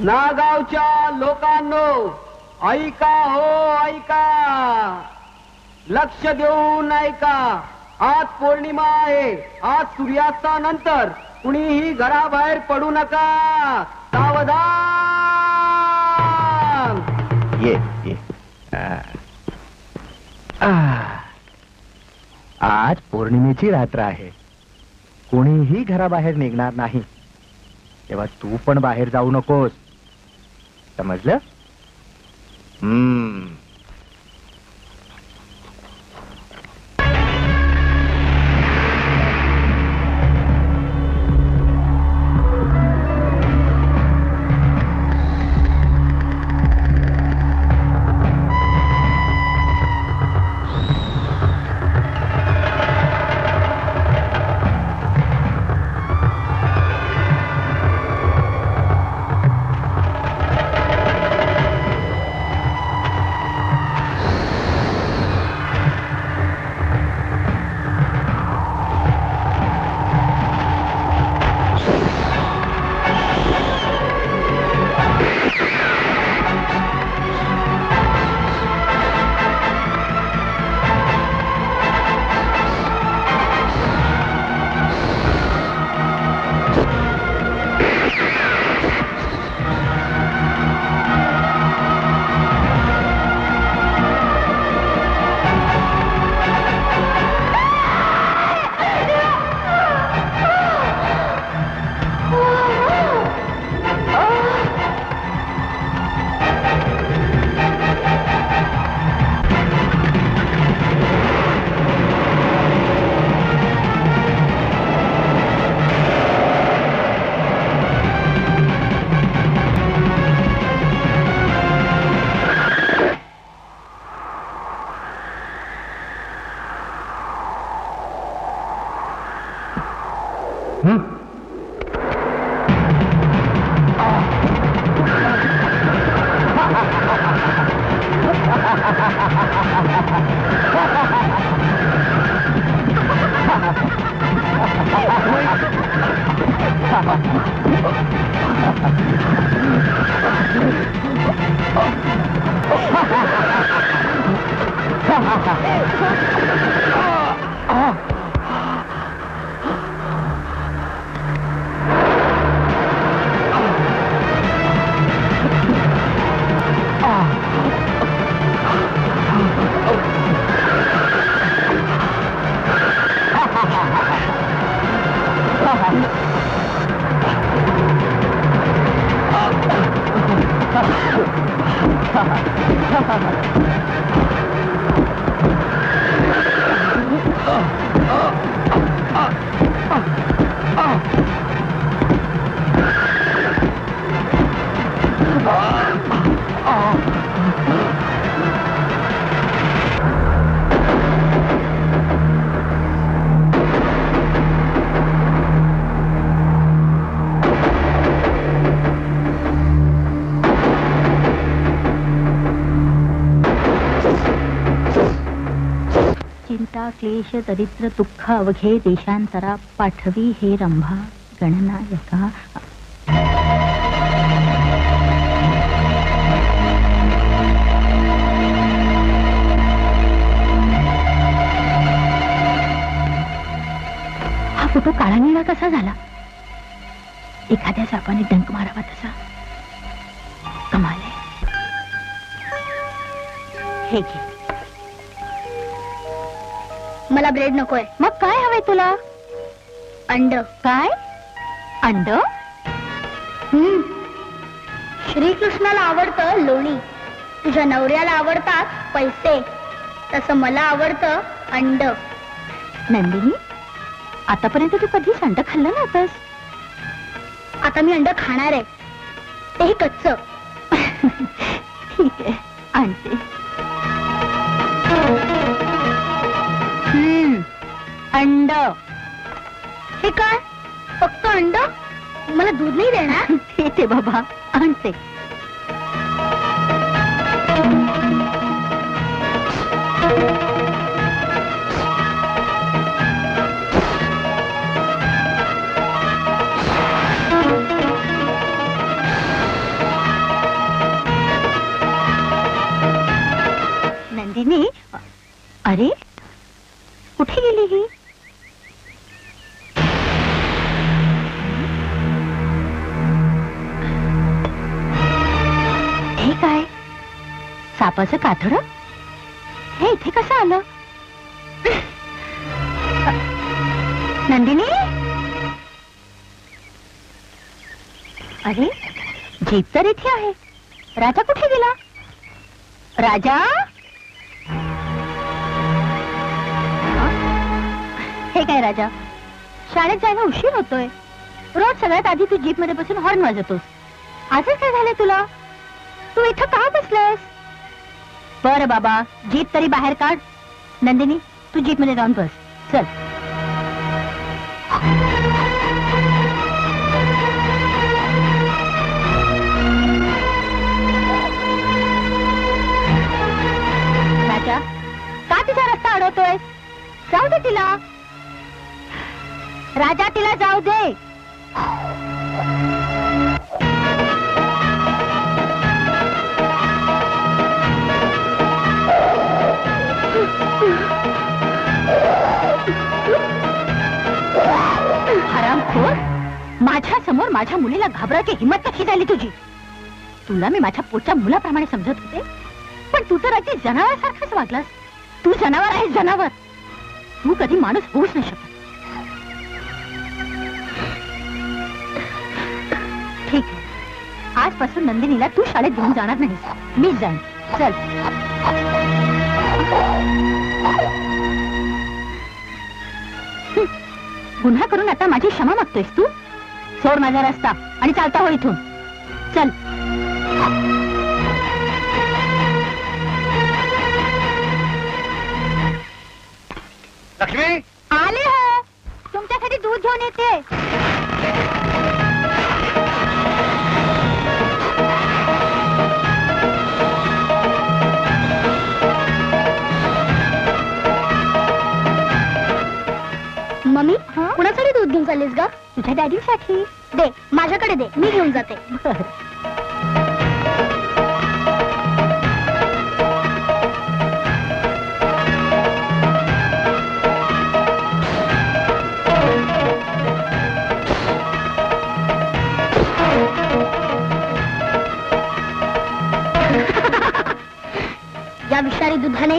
नागावच्या लोकांनो, ऐका हो ऐका, लक्ष देऊन ऐका. आज पौर्णिमा आहे. आज सूर्यास्तानंतर कुणीही घराबाहेर पडू नका. सावधान.
ये आज पौर्णिमेची रात्र आहे. कोणीही घराबाहेर निघणार नाही. तेव्हा तू पण बाहेर जाऊ नकोस. समजलं?
हं?
चिंता क्लेश दरिद्र दुःख अवघे देशांतरा पाठवी हे रंभा गणनायका. हा फोटो काळा निळा कसा झाला? एखाद्या सापाने डंक मारावा तसा. कमाल आहे. हे घे.
मला ब्रेड नकोय.
मग काय हवंय तुला?
अंड.
काय? अंड?
श्रीकृष्णाला आवडतं लोणी, तुझ्या नवऱ्याला आवडतात पैसे, तसं मला आवडतं अंड.
नंदिनी, आतापर्यंत तू कधीच अंड खाल्लं नव्हतंस.
आता मी अंड खाणार आहे, तेही कच्च.
ठीक आहे, आणते. अंड.
हे काय? फक्त अंड? मला दूध नाही देणार?
देते बाबा, आणते. नंदिनी, अरे कुठे गेली ही? हे काय? सापाचं कातडं? हे इथे कसं आलं? नंदिनी, अरे जीप तर इथे आहे. राजा कुठे गेला? राजा, हे काय राजा, शाळेत जायला उशीर होतोय. रोज सगळ्यात आधी तू जीप मध्ये बसून हॉर्न वाजवतोस. आजच काय झालंय तुला? तू इथं का बसलास? बरं बाबा, जीप तरी बाहेर काढ. नंदिनी, तू जीप मध्ये जाऊन बस. चल. राजा, का तिचा रस्ता अडवतोय? जाऊ दे तिला. राजा, तिला जाऊ दे. हरामखोर, माझ्या समोर माझ्या मुलीला घाबरायची हिंमत कशी झाली तुझी? तुला मी माझ्या पोटच्या मुलाप्रमाणे समजत होते, पण तू तर अगदी जनावरासारखाच वागलास. तू जनावर आहेस, जनावर. तू कधी माणूस होऊच नाही शकत. ठीक आहे, आजपासून नंदिनीला तू शाळेत घेऊन जाणार नाहीस. मीच जाईन. चल. गुन्हा करून आता माझी क्षमा मागतोयस तू? सोड माझा रस्ता आणि चालता हो इथून. चल.
लक्ष्मी,
आले हो. तुमच्यासाठी
तुझ्यासाठी दूध घेऊन येते. मम्मी कुणासाठी दूध घेऊन चाललीस ग?
तुझ्या डॅडीसाठी.
दे माझ्याकडे दे, मी घेऊन जाते. या विषारी दुधाने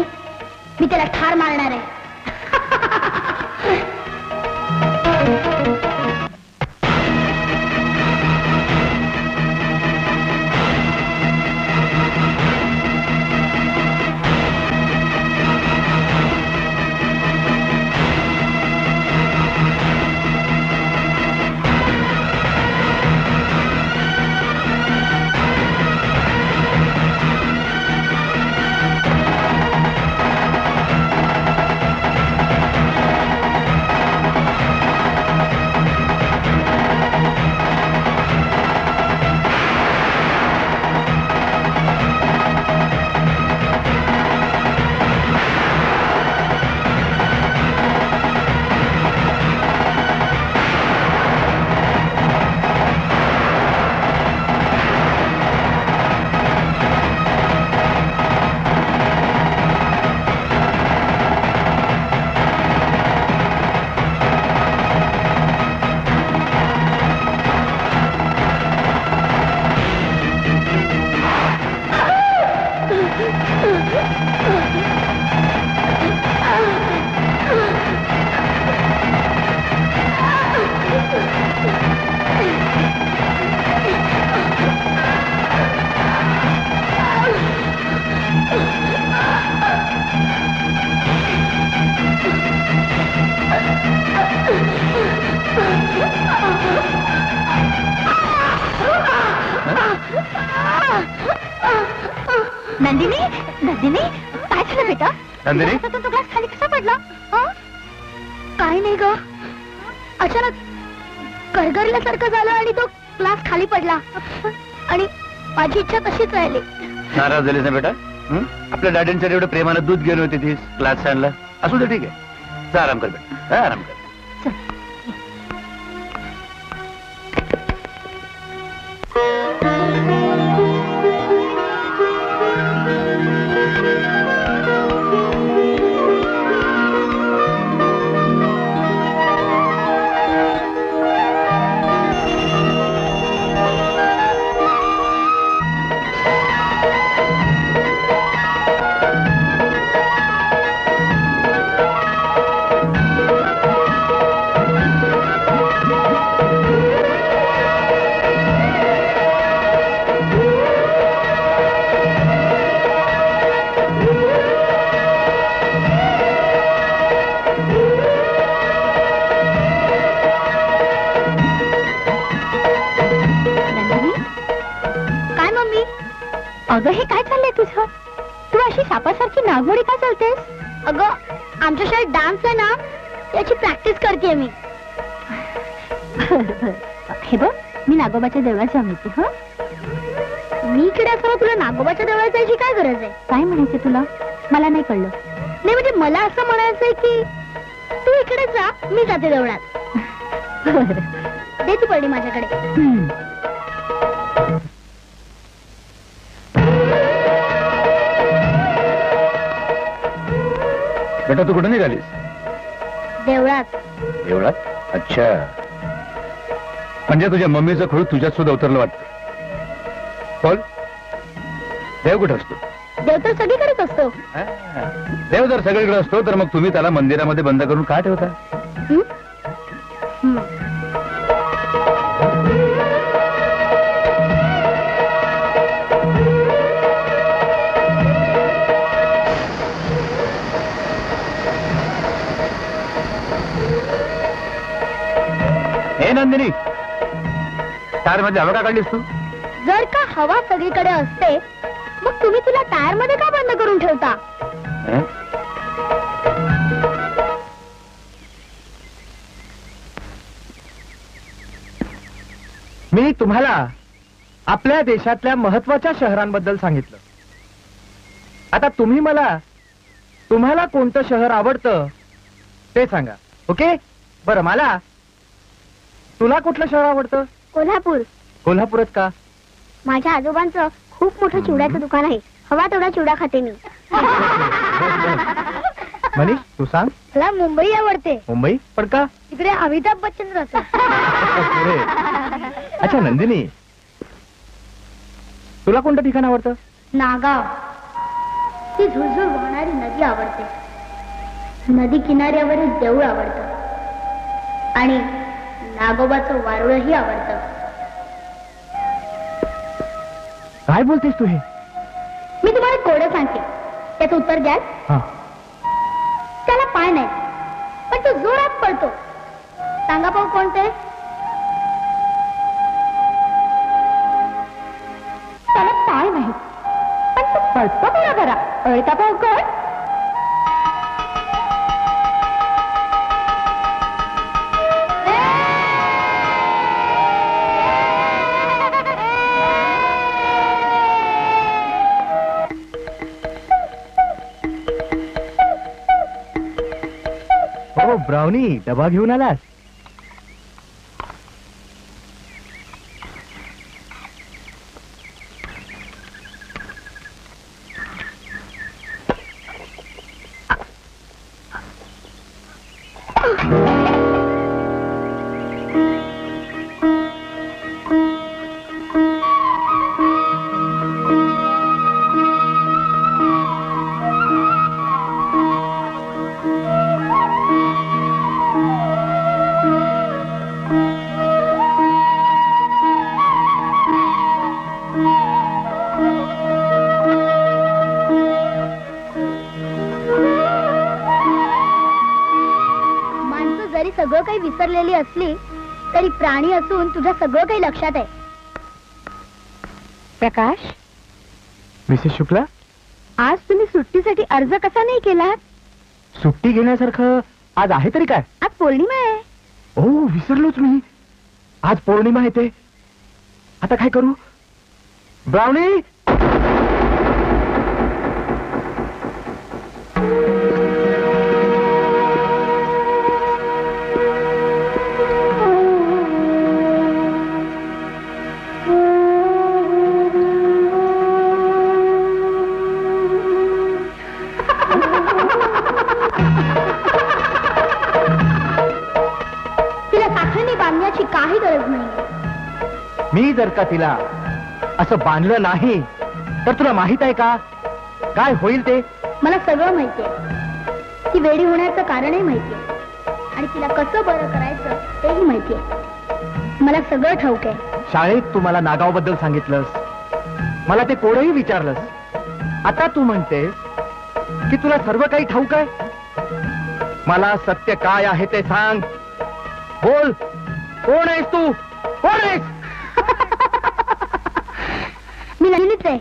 मी त्याला ठार मारणार आहे. नंदिनी, नंदिनी, काय झालं बेटा?
नंदिनी?
तो ग्लास खाली कसा पडला? काय नाही ग, अचानक गरगरल्यासारखं झालं आणि तो ग्लास खाली पडला आणि माझी इच्छा तशीच राहिली.
नाराज झालीस ना बेटा? आपल्या डॅडींसाठी एवढं प्रेमानं दूध घेऊन होती तीस क्लास आणला. असू दे, ठीक आहे, जा आराम कर बेटा, जा आराम कर.
अगं हे काय चाललंय तुझं? तू अशी सापासारखी नागमोडी का चालतेस?
अगं आमच्या शाळेत डान्स आहे ना, याची प्रॅक्टिस करते मी.
हे बघ, मी नागोबाच्या देवळात जाऊन येते. हं,
मी इकडे असताना तुला नागोबाच्या देवळात जायची काय गरज आहे?
काय म्हणायचं तुला? मला नाही कळलं.
नाही म्हणजे मला असं म्हणायचंय की तू इकडे जा, मी जाते देवळात. दे ती पडली माझ्याकडे.
बेटा तू कुठे निघालीस?
देवळात.
एवढा? अच्छा, म्हणजे तुझ्या मम्मीचं खूळ तुझ्यात सुद्धा उतरलं वाटतं. बोल, देव कुठे असतो?
देव तर सगळीकडेच असतो.
देव जर सगळीकडे असतो तर मग तुम्ही त्याला मंदिरामध्ये बंद करून का ठेवता? हे नंदिनी, टायर मध्ये हवा का काढलीस तू?
जर का हवा सगळीकडे असते मग तुम्ही तुला टायर मध्ये का बंद करून ठेवता?
मी तुम्हाला आपल्या देशातल्या महत्वाच्या शहरांबद्दल सांगितलं. आता तुम्ही मला तुम्हाला कोणतं शहर आवडतं ते सांगा. ओके? बरं, मला तुला कुठलं शहर आवडतं?
कोल्हापूर.
कोल्हापूरच का?
माझ्या आजोबांचं खूप मोठं चिवड्याचं दुकान आहे. हवा तेवढा चिवडा खाते मी.
मनीष, तू सांग.
मला मुंबई आवडते.
मुंबई पण का?
तिकडे अमिताभ बच्चन राहतो.
अच्छा नंदिनी, तुला कोणतं ठिकाण आवडतं?
नागाव. ती झुळझुळ वाहणारी नदी आवडते. नदी किनाऱ्यावरील देऊळ आवडतं आणि नागोबाचं वारुळही आवडतं.
काय बोलतेस तू हे?
मी तुम्हाला कोडं सांगते, त्याचं उत्तर द्याल?
हा.
त्याला पाय नाही पण तो जोरात पळतो. सांगा पाहू कोणते? त्याला पाय नाही पण तो पळतो बरा बरा. कळता पाहू कोण?
हो ब्राउनी, डबा घेऊन आलास?
सगळं काही विसरलेली असली तरी प्राणी असून तुझ्या सगळं काही लक्षात आहे. प्रकाश,
मिसेस शुक्ला,
आज तुम्ही सुट्टीसाठी अर्ज कसा नाही केला?
सुट्टी घेण्यासारखं आज आहे तरी काय?
आज पौर्णिमा आहे.
ओ, विसरलोच मी. आज पौर्णिमा आहे ते. आता काय करू? ब्राउनी,
काही गरज नाही.
मी जर का तिला असं बांधलं नाही तर तुला माहित आहे का काय होईल ते?
मला सगळं माहितीये. ती वेडी होण्याचं कारणही माहितीये आणि तिला कसं बरं करायचं तेही माहितीये. मला सगळं ठाऊक आहे.
शाळेत तू मला नागाव बद्दल सांगितलंस, मला ते कोडही विचारलंस. आता तू म्हणतेस की तुला सर्व काही ठाऊक आहे. मला सत्य काय आहे ते सांग. बोल, कोण आहेस तू? कोण आहेस?
मी नलिनीच आहे.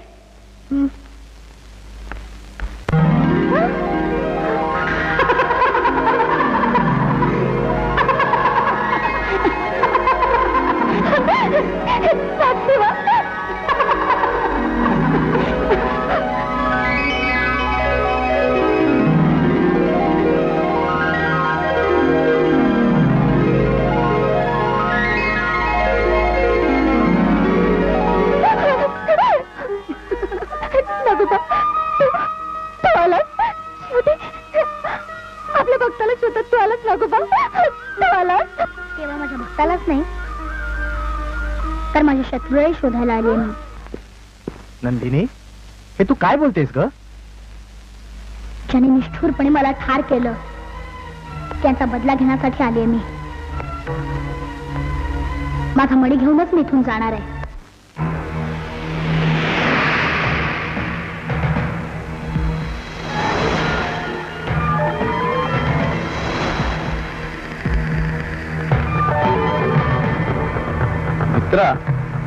आपल्या भक्ताला शोधत तू आलाच नागोबा. केवळ माझ्या भक्तालाच नाही तर माझ्या शत्रूलाही शोधायला आली मी.
नंदिनी, हे तू काय बोलतेस ग?
ज्याने निष्ठुरपणे मला ठार केलं त्यांचा बदला घेण्यासाठी आले मी. माझा मणी घेऊनच मी इथून जाणार आहे.
मित्रा,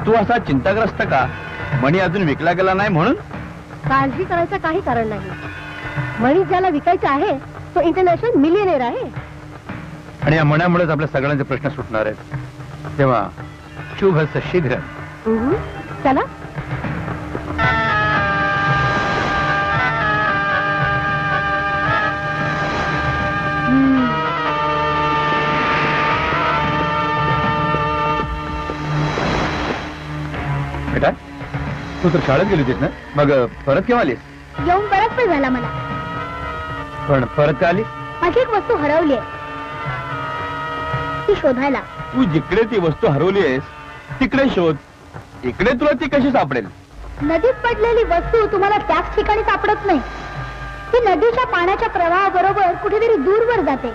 तू असा चिंताग्रस्त का? मणी अजून विकला गेला नाही म्हणून?
काळजी करायचं काही कारण नाही. मणी ज्याला विकायचा आहे तो इंटरनॅशनल मिलियनेअर आहे.
आणि या मण्यामुळेच आपल्या सगळ्यांचे प्रश्न सुटणार आहेत. तेव्हा शुभ शीघ्र.
चला.
बेटा तू तर शाळेत गेली होतीस ना, मग परत केव्हा आलीस?
येऊन बराच वेळ झाला मला.
पण परत का आलीस?
माझी एक वस्तू हरवली आहे, ती शोधायला.
तू जिकडे ती वस्तू हरवली आहेस तिकडे शोध. इकडे तुला ती कशी सापडेल?
नदीत पडलेली वस्तू तुम्हाला त्याच ठिकाणी सापडत नाही. ती नदीच्या पाण्याच्या प्रवाहाबरोबर कुठेतरी दूरवर जाते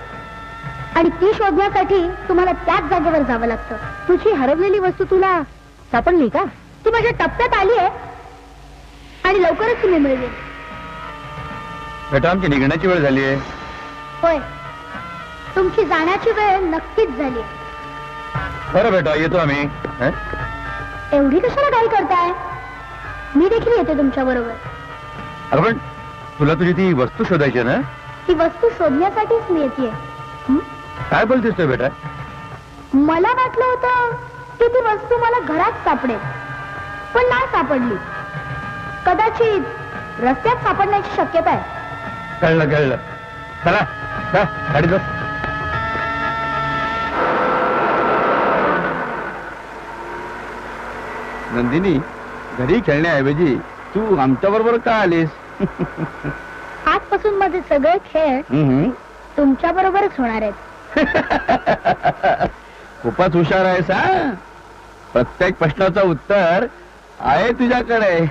आणि ती शोधण्यासाठी तुम्हाला त्याच जागेवर जावं लागतं. तुझी हरवलेली वस्तू तुला सापडली का? ती माझ्या टप्प्यात आली आहे आणि लवकरच तुम्ही मिळवेल.
बेटा आमची निघण्याची वेळ झाली आहे.
होय, तुमची जाण्याची वेळ नक्कीच झाली.
बरं बेटा येतो आम्ही. हं?
एवढी कशाला घाई करताय? मी देखील येते तुमच्या बरोबर.
अगं पण तुला तुझी ती वस्तू शोधायची आहे ना?
ती वस्तू शोधण्यासाठीच मी येते.
काय बोलतेस तू बेटा?
मला वाटलं होतं की ती वस्तू मला घरात सापडेल, पण नाही सापडली. कदाचित रस्त्यात सापडण्याची शक्यता आहे.
कळलं कळलं. चला जा, गाडीत बस.
नंदिनी, घरी खेळण्याऐवजी तू आमच्या बरोबर का आलीस?
आजपासून माझे सगळे खेळ तुमच्या बरोबरच होणार आहेत.
खूपच हुशार आहेस हा. प्रत्येक प्रश्नाचं उत्तर आहे तुझ्याकडे.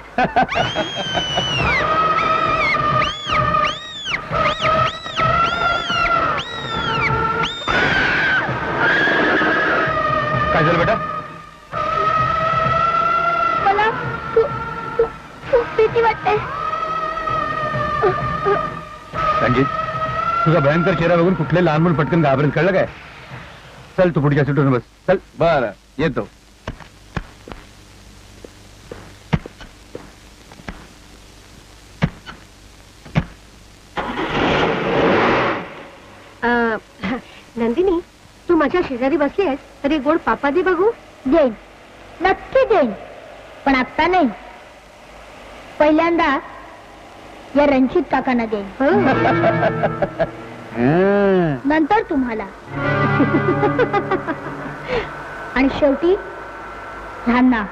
काय झालं बेटा?
मला खूप भीती वाटते.
रणजित, तुझा भयंकर चेहरा बघून कुठले लहान मुलं पटकन घाबरेल, कळलं काय? चल तू पुढच्या सीटवर बस. चल.
बर येतो.
नंदिनी, तू माझ्या शेजारी बसली आहेस तरी गोड पापा दे बघू.
देईन, नक्की देईन, पण आत्ता नाही. पहिल्यांदा या रणजित काकांना देईन, नंतर तुम्हाला आणि शेवटी ह्यांना.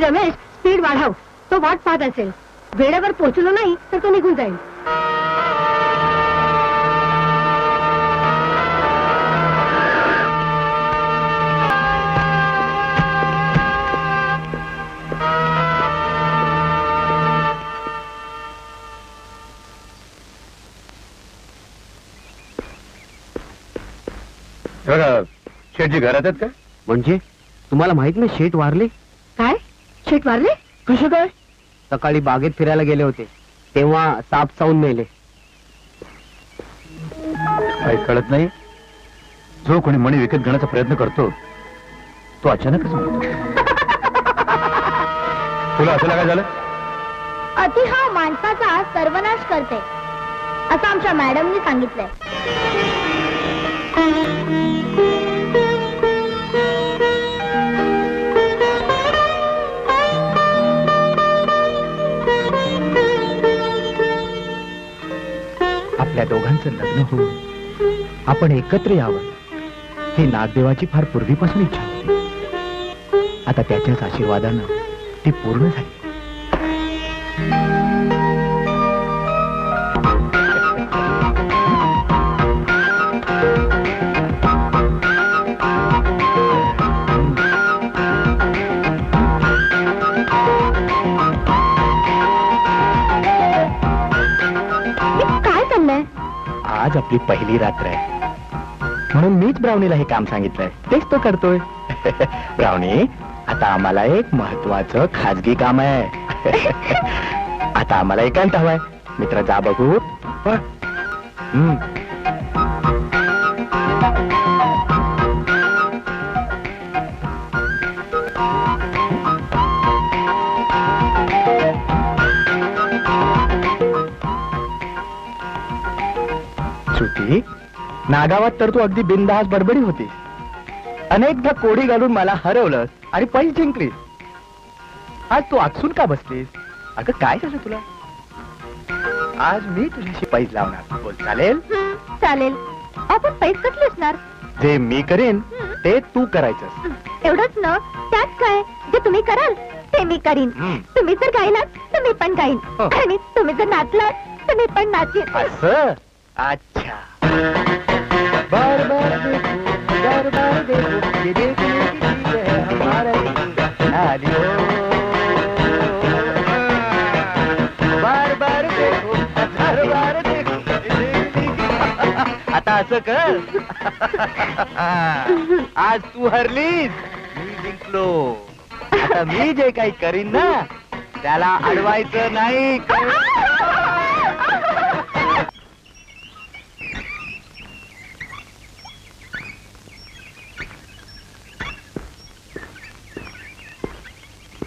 रमेश, स्पीड वाढव. तो वाट पाहत असेल. वेळेवर पोहोचलो नाही तर तो निघून जाईल.
बघा, शेठजी घरात आहेत का?
म्हणजे तुम्हाला माहित नाही शेठ वारले?
काय? शेट वारले?
कसं काय? सकाळी बागेत फिरायला गेले होते तेव्हा साप चावून मेले.
काही कळत नाही. जो कोणी मणी विकत घेण्याचा प्रयत्न करतो तो अचानकच मरतो. तुला असं काय झालं?
अति हा माणसाचा सर्वनाश करते असं आमच्या मॅडमनी सांगितलंय.
आपल्या दोघांचं लग्न होऊन आपण एकत्र यावं ही नागदेवाची फार पूर्वीपासून इच्छा होती. आता त्याच्याच आशीर्वादानं ती पूर्ण झाली.
काय चाललंय?
आज आपली पहिली रात्र आहे म्हणून मीच ब्राउनीला हे काम सांगितलंय. तेच तो करतोय. ब्राउनी, आता आम्हाला एक महत्वाचं खाजगी काम आहे. आता आम्हाला एकांत हवाय. मित्र जा बघू. श्रुती, नागावात तर तू अगदी बिनधास्त बडबडी होती. अनेकदा कोडी घालून मला हरवलंस आणि पैस जिंकलीस. आज तू आकसून का बसलीस? अगं काय झालं तुला? आज मी तुझ्याशी पैस लावणार. बोल, चालेल?
चालेल. आपण पैस कसले असणार?
जे मी करेन ते तू करायचं.
एवढंच ना? त्यात काय? जे तुम्ही कराल ते मी करीन. तुम्ही जर गायलात तर मी पण गाईन.
हो.
आणि तुम्ही जर नाचलात तर मी पण नाचीन.
असं? अच्छा. बार बार देखो, बार बार देखो, ये देखने की चीज है हमारा दिल. आली हो. बार बार देखो, बार बार देखो, ये देखने की. आता असं कर. आज तू हरलीस, मी जिंकलो. आता मी जे काही करीन ना त्याला अडवायचं नाही.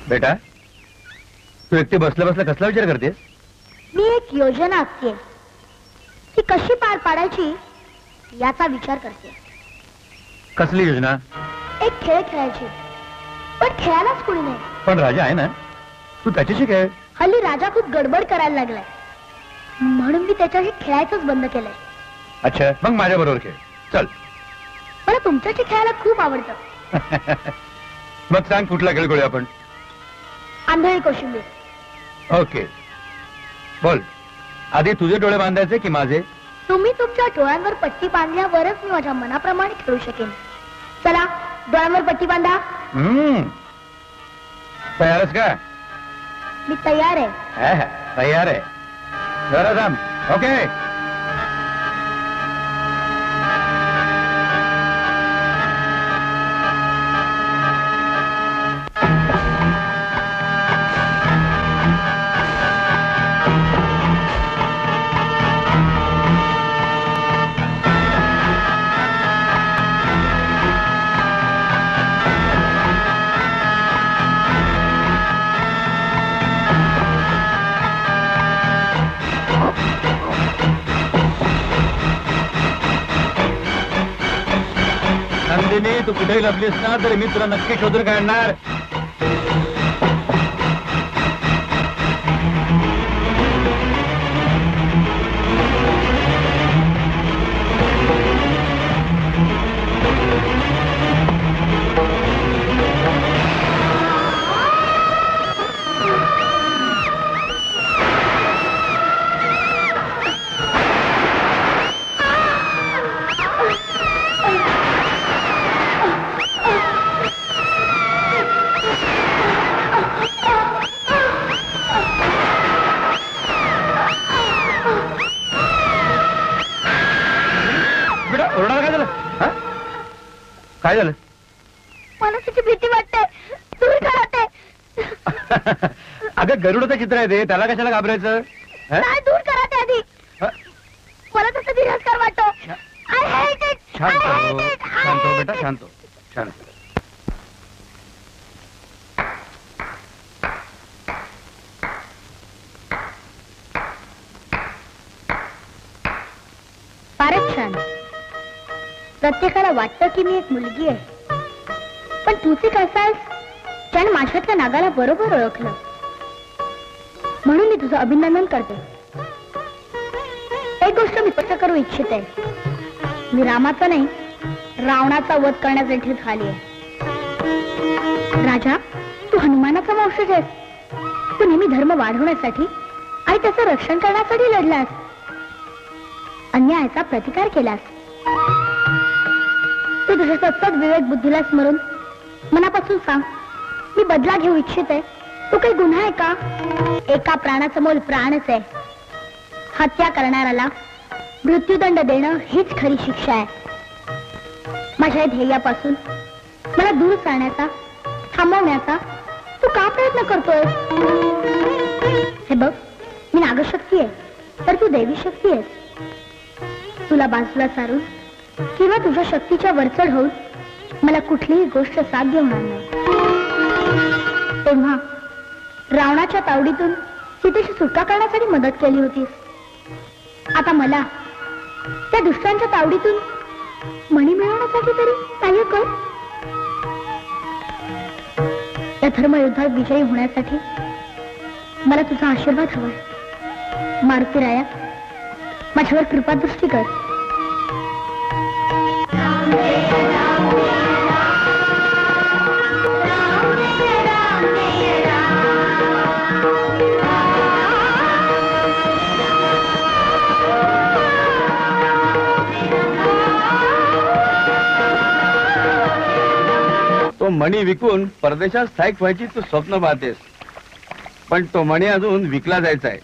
बेटा, तू एकटी बसल्या बसल्या कसला विचार करतेस?
मी एक योजना आखते. ती कशी पार पाडायची याचा विचार करते.
कसली योजना?
एक खेळ खेळायची, पण खेळायलाच कोणी नाही.
पण राजा आहे ना, तू त्याच्याशी खेळ.
हल्ली राजा खूप गडबड करायला लागलाय, म्हणून मी त्याच्याशी खेळायचंच बंद केलंय.
अच्छा, मग माझ्या बरोबर खेळ. चल.
मला तुमच्याशी खेळायला खूप आवडतं.
मग सांग कुठला खेळ खेळूया आपण?
आंधळी कोशिंबीर.
ओके, बोल. आधी तुझे डोळे बांधायचे की माझे?
तुम्ही तुमच्या डोळ्यांवर पट्टी बांधल्यावरच मी माझ्या मनाप्रमाणे खेळू शकेन. चला, डोळ्यांवर पट्टी बांधा.
तयारच का?
मी तयार आहे.
तयार आहे. जरा थांब. ओके. नंदिनी, तू कुठेही लपलीस ना तरी मी तुला नक्की शोधून काढणार. काय झालं?
मला त्याची भीती वाटते. दूर करा ते.
अगं, गरुडाचं चित्र आहे ते, त्याला कशाला घाबरायचं?
नाही, दूर करा ते आधी. मला तसं तिरस्कार वाटतो. I hate it. I
शांत हो,
hate it. I
शांत हो
hate
बेटा,
it.
शांत हो, शांत.
फारच छान. प्रत्येकाला वाटतं की मी एक मुलगी आहे, पण तूच एक असायस ज्याने माझ्यातल्या नागाला बरोबर ओळखलं. म्हणून मी तुझं अभिनंदन करते. एक गोष्ट मी स्पष्ट करू इच्छिते. मी रामाचा नाही, रावणाचा वध करण्यासाठी झाली आहे. राजा, तू हनुमानाचा वंशज आहेस. तू नेहमी धर्म वाढवण्यासाठी आणि त्याचं रक्षण करण्यासाठी लढलास. अन्यायाचा प्रतिकार केलास. तू तुझ्या सतत विवेक बुद्धीला स्मरून मनापासून सांग, मी बदला घेऊ इच्छिते. तो काही गुन्हा आहे का? एका प्राणाचं मोल प्राणच आहे. हत्या करणाऱ्याला मृत्यूदंड देणं हीच खरी शिक्षा आहे. माझ्या ध्येयापासून मला दूर सारण्याचा, थांबवण्याचा तू का प्रयत्न करतोय? हे बघ, मी नागशक्ती आहे तर तू देवी शक्ती आहेस. तुला बाजूला सारून किंवा तुझ्या शक्तीच्या वरचढ होऊन मला कुठलीही गोष्ट साध्य होणार नाही. तेव्हा रावणाच्या तावडीतून सीतेची सुटका करण्यासाठी मदत केली होतीस. आता मला त्या दुष्टांच्या तावडीतून मणी मिळवण्यासाठी तरी काही कर. या धर्मयुद्धात विजयी होण्यासाठी मला तुझा आशीर्वाद हवाय. मारुती राया, माझ्यावर कृपादृष्टी कर.
तो मणी विकून परदेशात स्थायिक व्हायची तू स्वप्न पाहतेस, पण तो मणी अजून विकला जायचा आहे.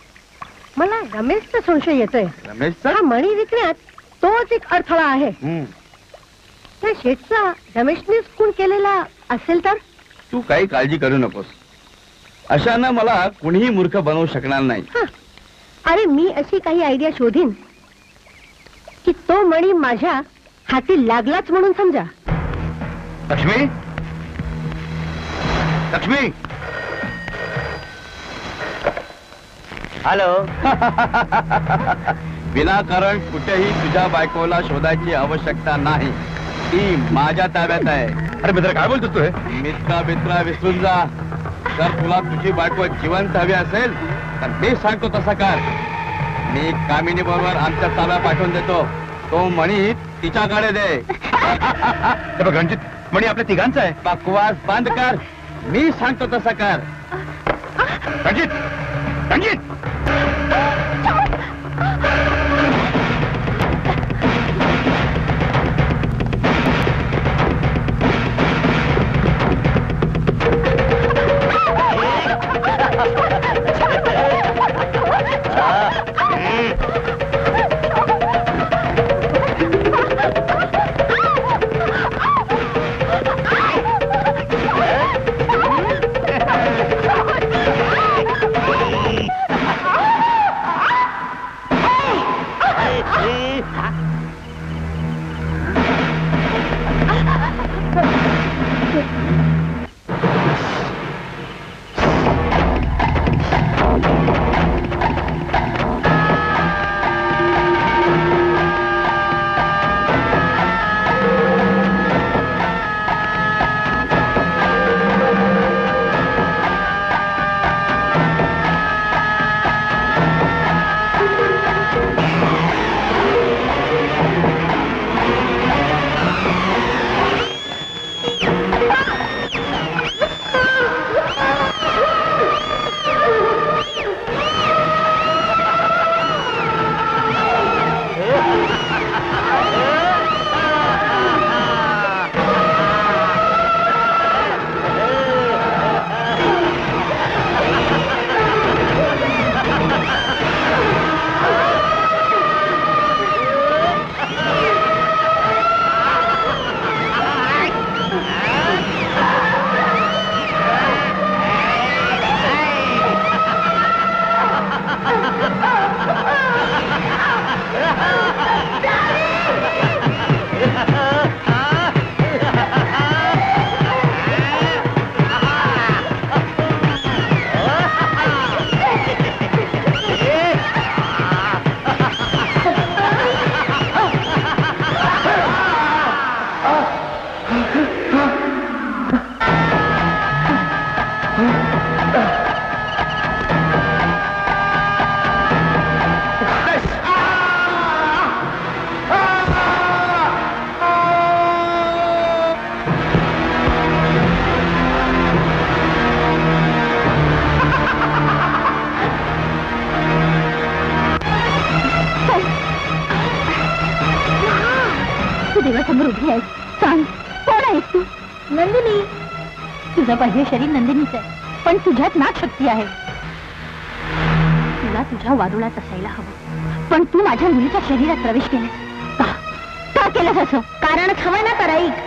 मला रमेशचा संशय येतोय.
रमेशचा?
हा मणी विकण्यात तोच एक अडथळा आहे. त्या शेठचा रमेशनेच खून केलेला असेल तर?
तू काही काळजी करू नकोस. अशानं मला कुणीही मूर्ख बनवू शकणार नाही.
अरे मी अशी काही आयडिया शोधीन की तो मणी माझ्या हाती लागलाच म्हणून समजा.
लक्ष्मी, लक्ष्मी.
हॅलो.
विनाकारण कुठेही तुझ्या बायकोला शोधायची आवश्यकता नाही. ती माझ्या ताब्यात आहे.
अरे मित्र, काय बोलतोस तू हे?
मित्रा मित्रा विसरून जा. जर तुला तुझी बायको जिवंत हवी असेल तर मी सांगतो तसं कर. मी कामिनी बरोबर आमच्या ताब्यात पाठवून देतो. तो मणी तिच्याकडे दे.
हे बघ रणजित, मणी आपल्या तिघांचा आहे.
बकवास बंद कर. मी सांगतो तसं कर.
रणजित, रणजित.
देवासमोर उभी आहेस. सांग, कोण आहेस तू?
नंदिनी.
तुझं पहिले शरीर नंदिनीच आहे, पण तुझ्यात नागशक्ती आहे. तुला तुझ्या वारुळात असायला हवं, पण तू माझ्या मुलीच्या शरीरात प्रवेश केलास. का केलंस असं?
कारणच हवंय ना तर ऐक.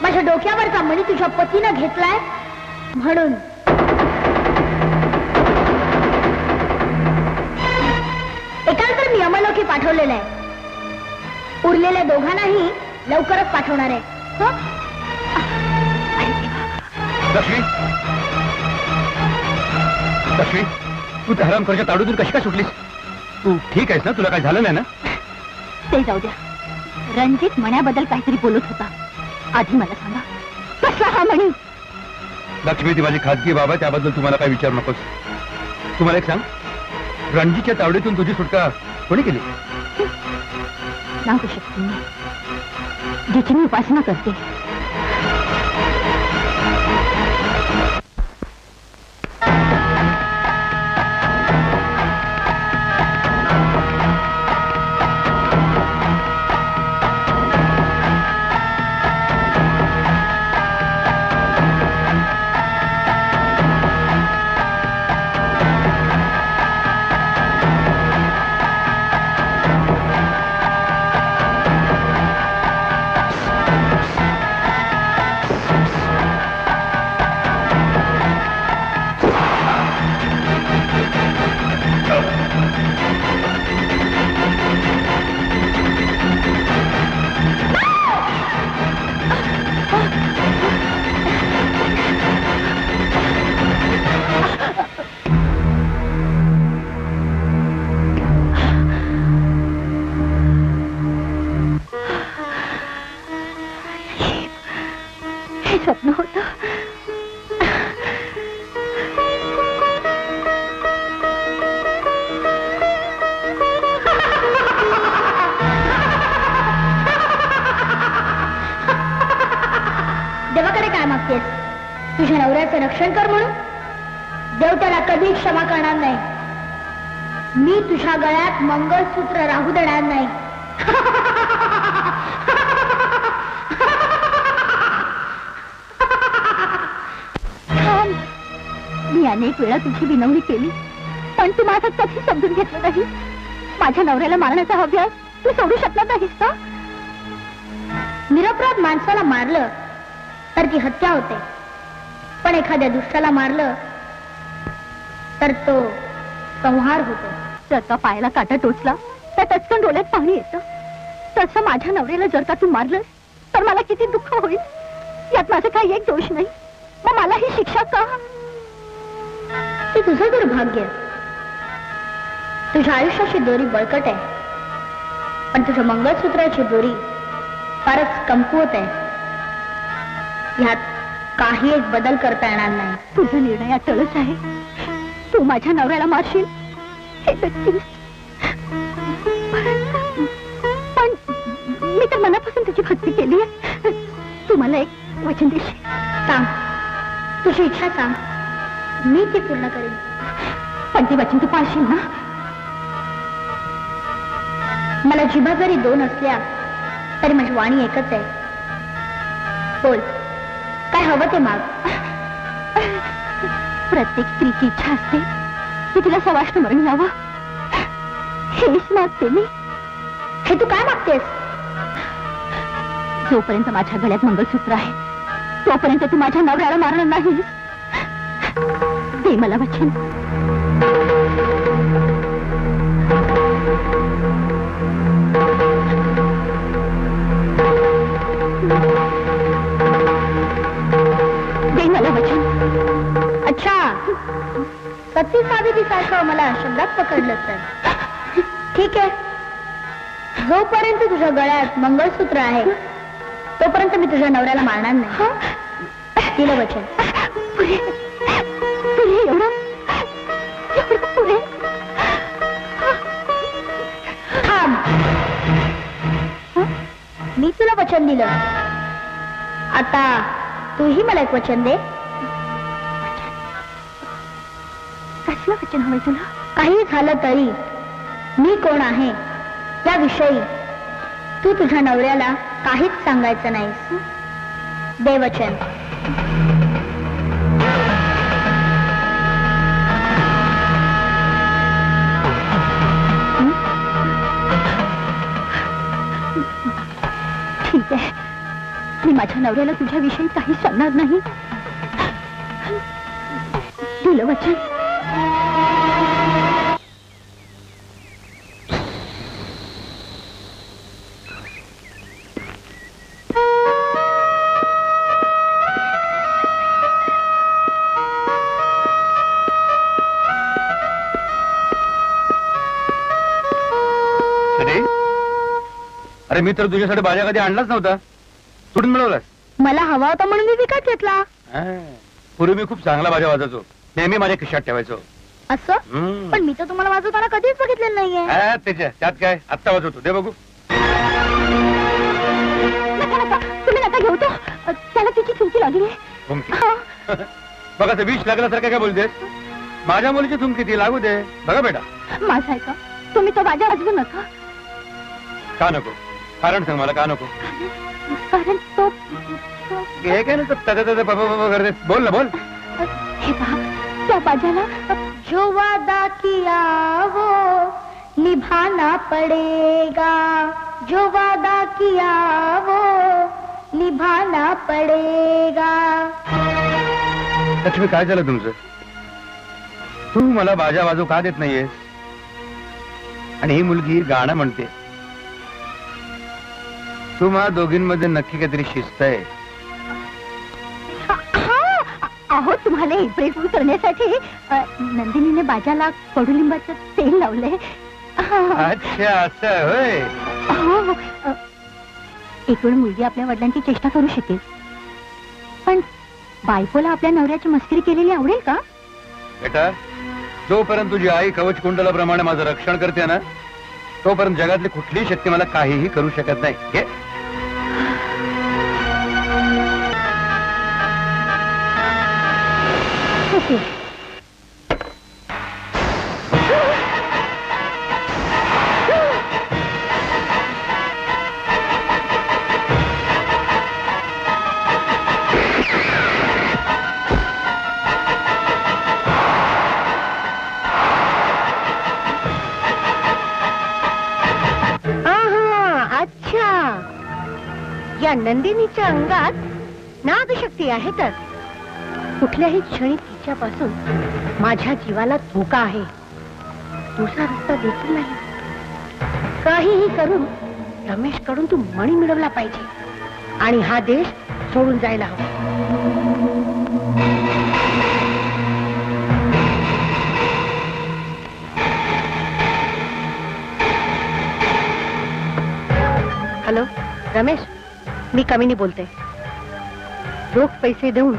माझ्या डोक्यावरचा मणी तुझ्या पतीनं घेतलाय म्हणून. एकाला तर मी यमलोकी पाठवलेलं आहे. उरलेल्या दोघांनाही लवकरच पाठवणार आहे.
लक्ष्मी, लक्ष्मी, तू त्या हरामखोराच्या ताडूतून कशी काय सुटलीस? तू ठीक आहेस ना? तुला काय झालं नाही ना?
ते जाऊ द्या. रणजित मण्याबद्दल काहीतरी बोलत होता. आधी मला सांगा, कसा हा मणी?
लक्ष्मी, ती माझी खाजगी बाब आहे, त्याबद्दल तुम्हाला काय विचारू नकोस. तुम्हाला एक सांग, रणजीतच्या तावडीतून तुझी सुटका कोणी केली?
सांगू शकते मी, जिची मी उपासना करते. स्वप्न होतं.
देवाकडे काय मागतेस? तुझ्या नवऱ्याचं रक्षण कर म्हणून? देव त्याला कधी क्षमा करणार नाही. मी तुझ्या गळ्यात मंगळसूत्र राहू देणार नाही.
मी अनेक वेळा तुझी विनवणी केली, पण तू माझं कधी समजून घेतलं नाही. माझ्या नवऱ्याला मारण्याचा अभ्यास तू सोडू शकणार नाहीस का?
निरपराध माणसाला मारलं तर ती हत्या होते, पण एखाद्या दुष्टाला मारलं तर तो संहार होतो.
जर का पायाला काटा टोचला तर टचकन डोळ्यात पाणी येतं. तसं माझ्या नवऱ्याला जर का तू मारलंस तर मला किती दुःख होईल. यात माझं काही एक दोष नाही, मग मला ही शिक्षा का?
ते तुझं दुर्भाग्य. तुझ्या आयुष्याची दोरी बळकट आहे, पण तुझ्या मंगळसूत्राची दोरी फारच कमकुवत आहे. ह्यात काही एक बदल करता येणार नाही.
तुझा निर्णय अटळच आहे. तू माझ्या नवऱ्याला मारशील हे नक्कीच, पण मी तर मनापासून तुझी भक्ती केली आहे. तू मला एक वचन देशील?
सांग, तुझी इच्छा सांग, मी ती पूर्ण करेन.
पण ते वचन तू पाळशील ना?
मला जिभा जरी दोन असल्या तरी माझी वाणी एकच आहे. बोल, काय हवं ते माग.
प्रत्येक स्त्रीची इच्छा असते की तिला सवाष्ण मरण यावं. हेच मागते मी.
हे तू काय मागतेस?
जोपर्यंत माझ्या गळ्यात मंगळसूत्र आहे तोपर्यंत तू माझ्या नवऱ्याला मारणार नाहीस. दे मला वचन. दे मला वचन.
अच्छा, सती सावित्री सारखं मला शब्दात पकडलं तर ठीक आहे. जोपर्यंत तुझ्या गळ्यात मंगळसूत्र आहे तोपर्यंत मी तुझ्या नवऱ्याला मारणार नाही. दिलं वचन.
पुरे पुरे एवढं पुरे.
थांब, मी तुला वचन दिलं, आता तूही मला एक वचन दे.
कसलं वचन हवंय तुला?
काही झालं तरी मी कोण आहे याविषयी तू तुझ्या नवऱ्याला काहीच सांगायचं नाहीस. दे वचन.
ठीक आहे, मी माझ्या नवऱ्याला तुझ्याविषयी काहीच सांगणार नाही. दिलं वचन.
अरे मी तर तुझ्यासाठी बाजा कधी आणलाच नव्हता. कुठून मिळवलास?
मला हवा होता म्हणून मी विकत घेतला.
पूर्वी मी खूप चांगला बाजा वाजवतो. नेहमी माझ्या खिशात ठेवायचो.
असं?
हम्म.
पण मी तर तुम्हाला वाजवताना कधीच बघितलेलं नाहीये.
त्यात काय, आत्ता वाजवतो. दे बघू.
नका, तुम्ही नका घेऊ तो. त्याला तिची थुंकी लागली.
थुंकी? बघा ते विष लागल्यासारखं काय बोलतेस? माझ्या मुलीची थुंकी ती लागू दे. बघा बेटा.
माझा ऐका, तुम्ही तो बाजा वाजवू नका.
का नको? कारण सांग मला, का नको?
कारण तो
हे काय ना करते. बोल ना, बोल.
हे पहा, त्या बाजाला जो वादा किया वो निभाना पडेगा, जो वादा किया वो निभाना पडेगा.
लक्ष्मी, काय झालं तुमचं? तू मला बाजा वाजू का देत नाहीयेस? आणि ही मुलगी गाणं म्हणते. तुम्हा दोघींमध्ये नक्की काहीतरी शिस्त आहे.
अहो, तुम्हाला इम्प्रेस करण्यासाठी नंदिनीने बाजाला कडुलिंबाचं तेल लावलंय.
अच्छा, असं होय.
एक वेळ मुलगी आपल्या वडिलांची चेष्टा करू शकेल, पण बायकोला आपल्या नवऱ्याची मस्करी केलेली आवडेल का?
बेटा, जोपर्यंत तुझी आई कवच कुंडलाप्रमाणे माझं रक्षण करते ना, तोपर्यंत जगातली कुठलीही शक्ती मला काहीही करू शकत नाही. घे.
ओके. अच्छा, या नंदिनीच्या अंगात नादशक्ती आहे. तर कुठल्याही क्षणी तिच्यापासून माझ्या जीवाला धोका आहे. दुसरा रस्ता देखील नाही. काहीही करून रमेश कडून तू मणी मिळवला पाहिजे आणि हा देश सोडून जायला हवा. हॅलो रमेश, मी कामिनी बोलते. रोख पैसे देऊन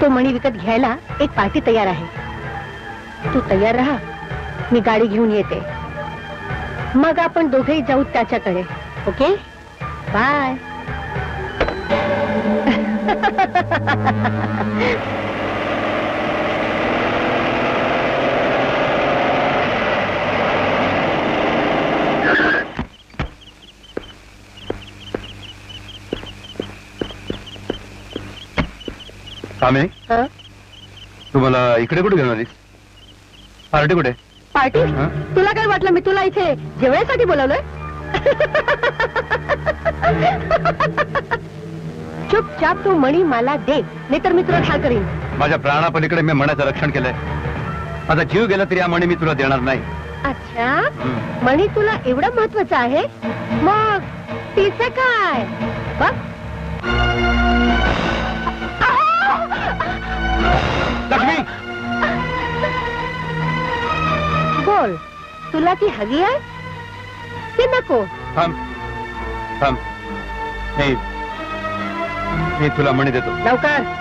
तो मणी विकत घ्यायला एक पार्टी तयार आहे. तू तयार राहा, मी गाडी घेऊन येते. मग आपण दोघेही जाऊ त्याच्याकडे. Okay, bye.
कामे, तुम्हाला इकडे कुठे घेऊन आलीस? पार्टी कुठे?
पार्टी? तुला काय वाटलं मी तुला इथे जेवण्यासाठी बोलवलंय? चुपचाप तू मणी मला दे, नाहीतर मी तुला ठार करीन.
माझ्या प्राणापलीकडे मी मण्याचं रक्षण केलंय. माझा जीव गेला तरी या मणी मी तुला देणार नाही.
अच्छा, मणी तुला एवढं महत्वाचं आहे? मग तिचं काय? बघ,
लक्ष्मी,
बोल, तुला ती हवी आहे की नको?
थांब थांब, नाही, मी तुला मणी देतो.
लवकर.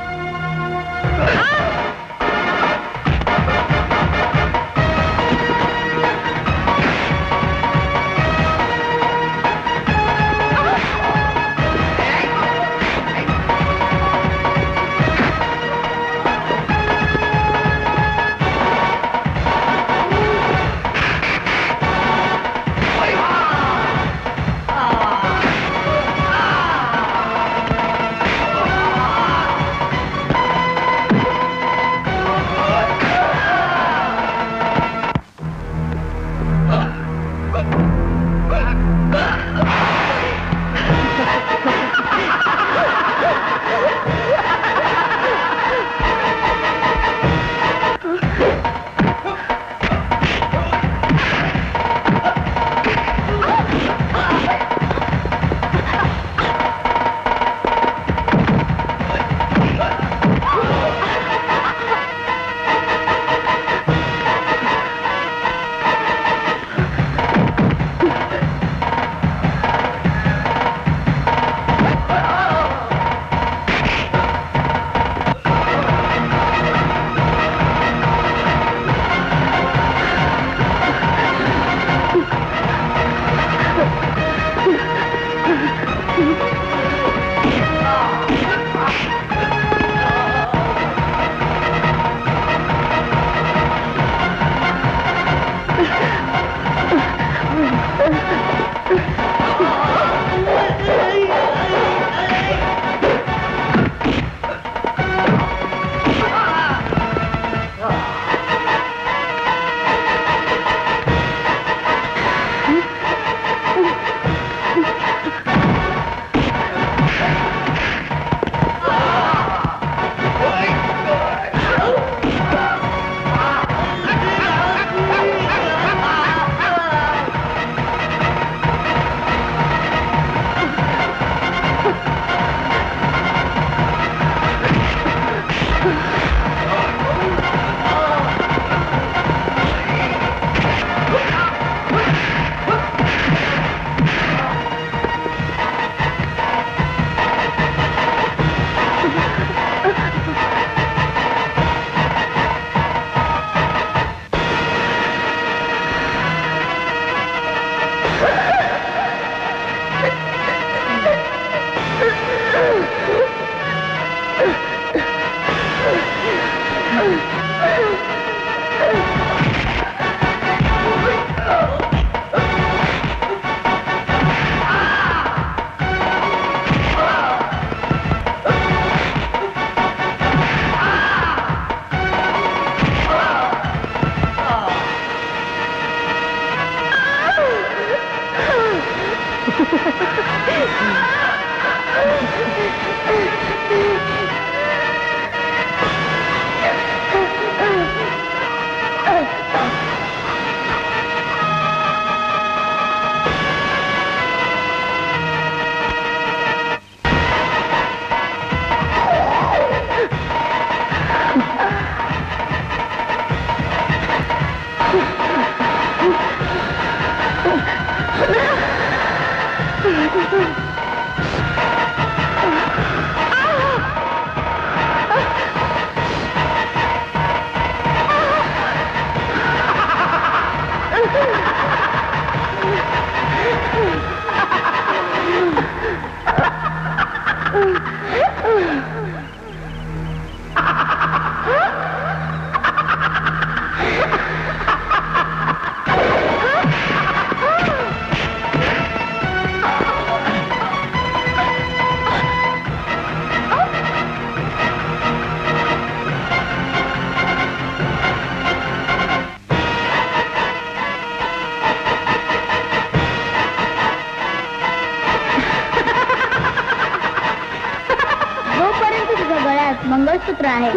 जोपर्यंत तुझ्या गळ्यात मंगळसूत्र आहे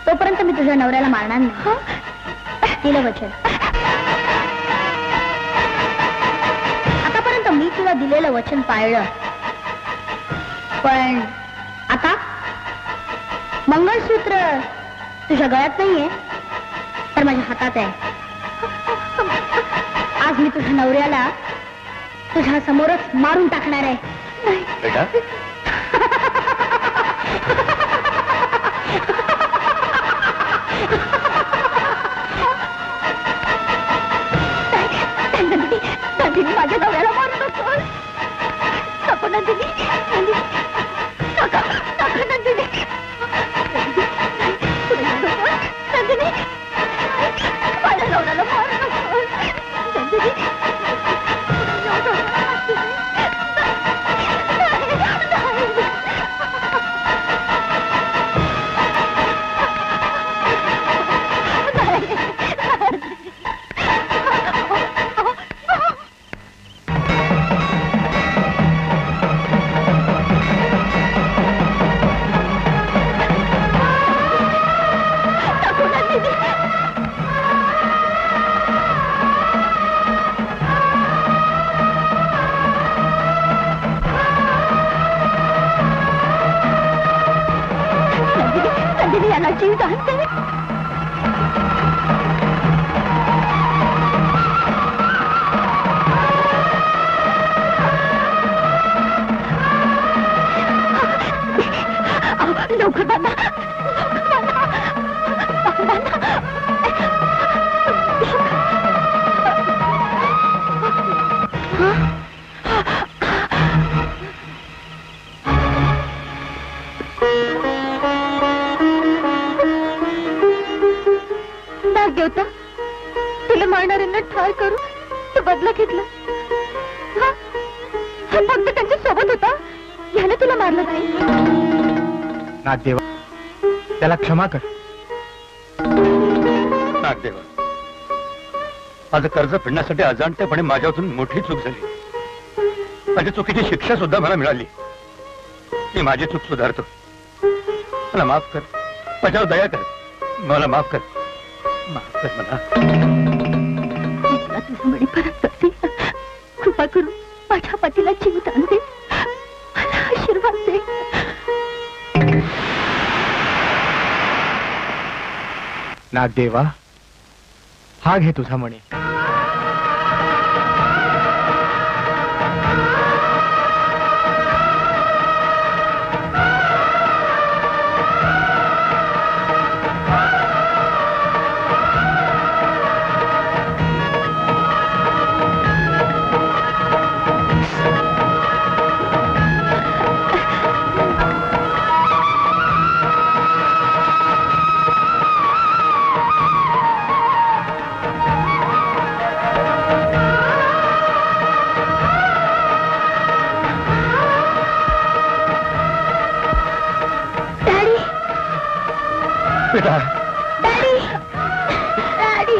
तोपर्यंत मी तुझ्या नवऱ्याला मारणार नाही. दिलं वचन. आतापर्यंत मी तुला दिलेलं वचन पाळलं, पण आता मंगळसूत्र तुझ्या गळ्यात नाहीये तर माझ्या हातात आहे. आज मी तुझ्या नवऱ्याला तुझ्या समोरच मारून टाकणार आहे.
बेटा
नंदिनी माझ्या नवऱ्याला मारू नकोस. नको नंदिनी, नंदिनी नका, नका नंदिनी. नंदिनी माझ्या नवऱ्याला मारू नकोस. नंदिनी याला जीव घालते. लवकर बांधा, देवता तुला मारणाऱ्यांना ठार करू तो बदला घेतला. हा फक्त त्यांच्या सोबत होता, याने तुला मारलं नाही.
नागदेवा त्याला क्षमा कर.
नागदेवा माझं कर्ज फेडण्यासाठी अजाणतेपणे माझ्यातून मोठी चूक झाली. माझ्या चुकीची शिक्षा सुद्धा मला मिळाली. मी माझी चूक सुधारतो. मला माफ कर, माझ्यावर दया कर, मला माफ कर, माफ कर मला.
तुला तुझं मणी परत करते. कृपा करून माझ्या पतीला जीवदान दे, मला आशीर्वाद दे.
नागदेवा हा घे तुझा मणी.
बेटा
डॅडी, डॅडी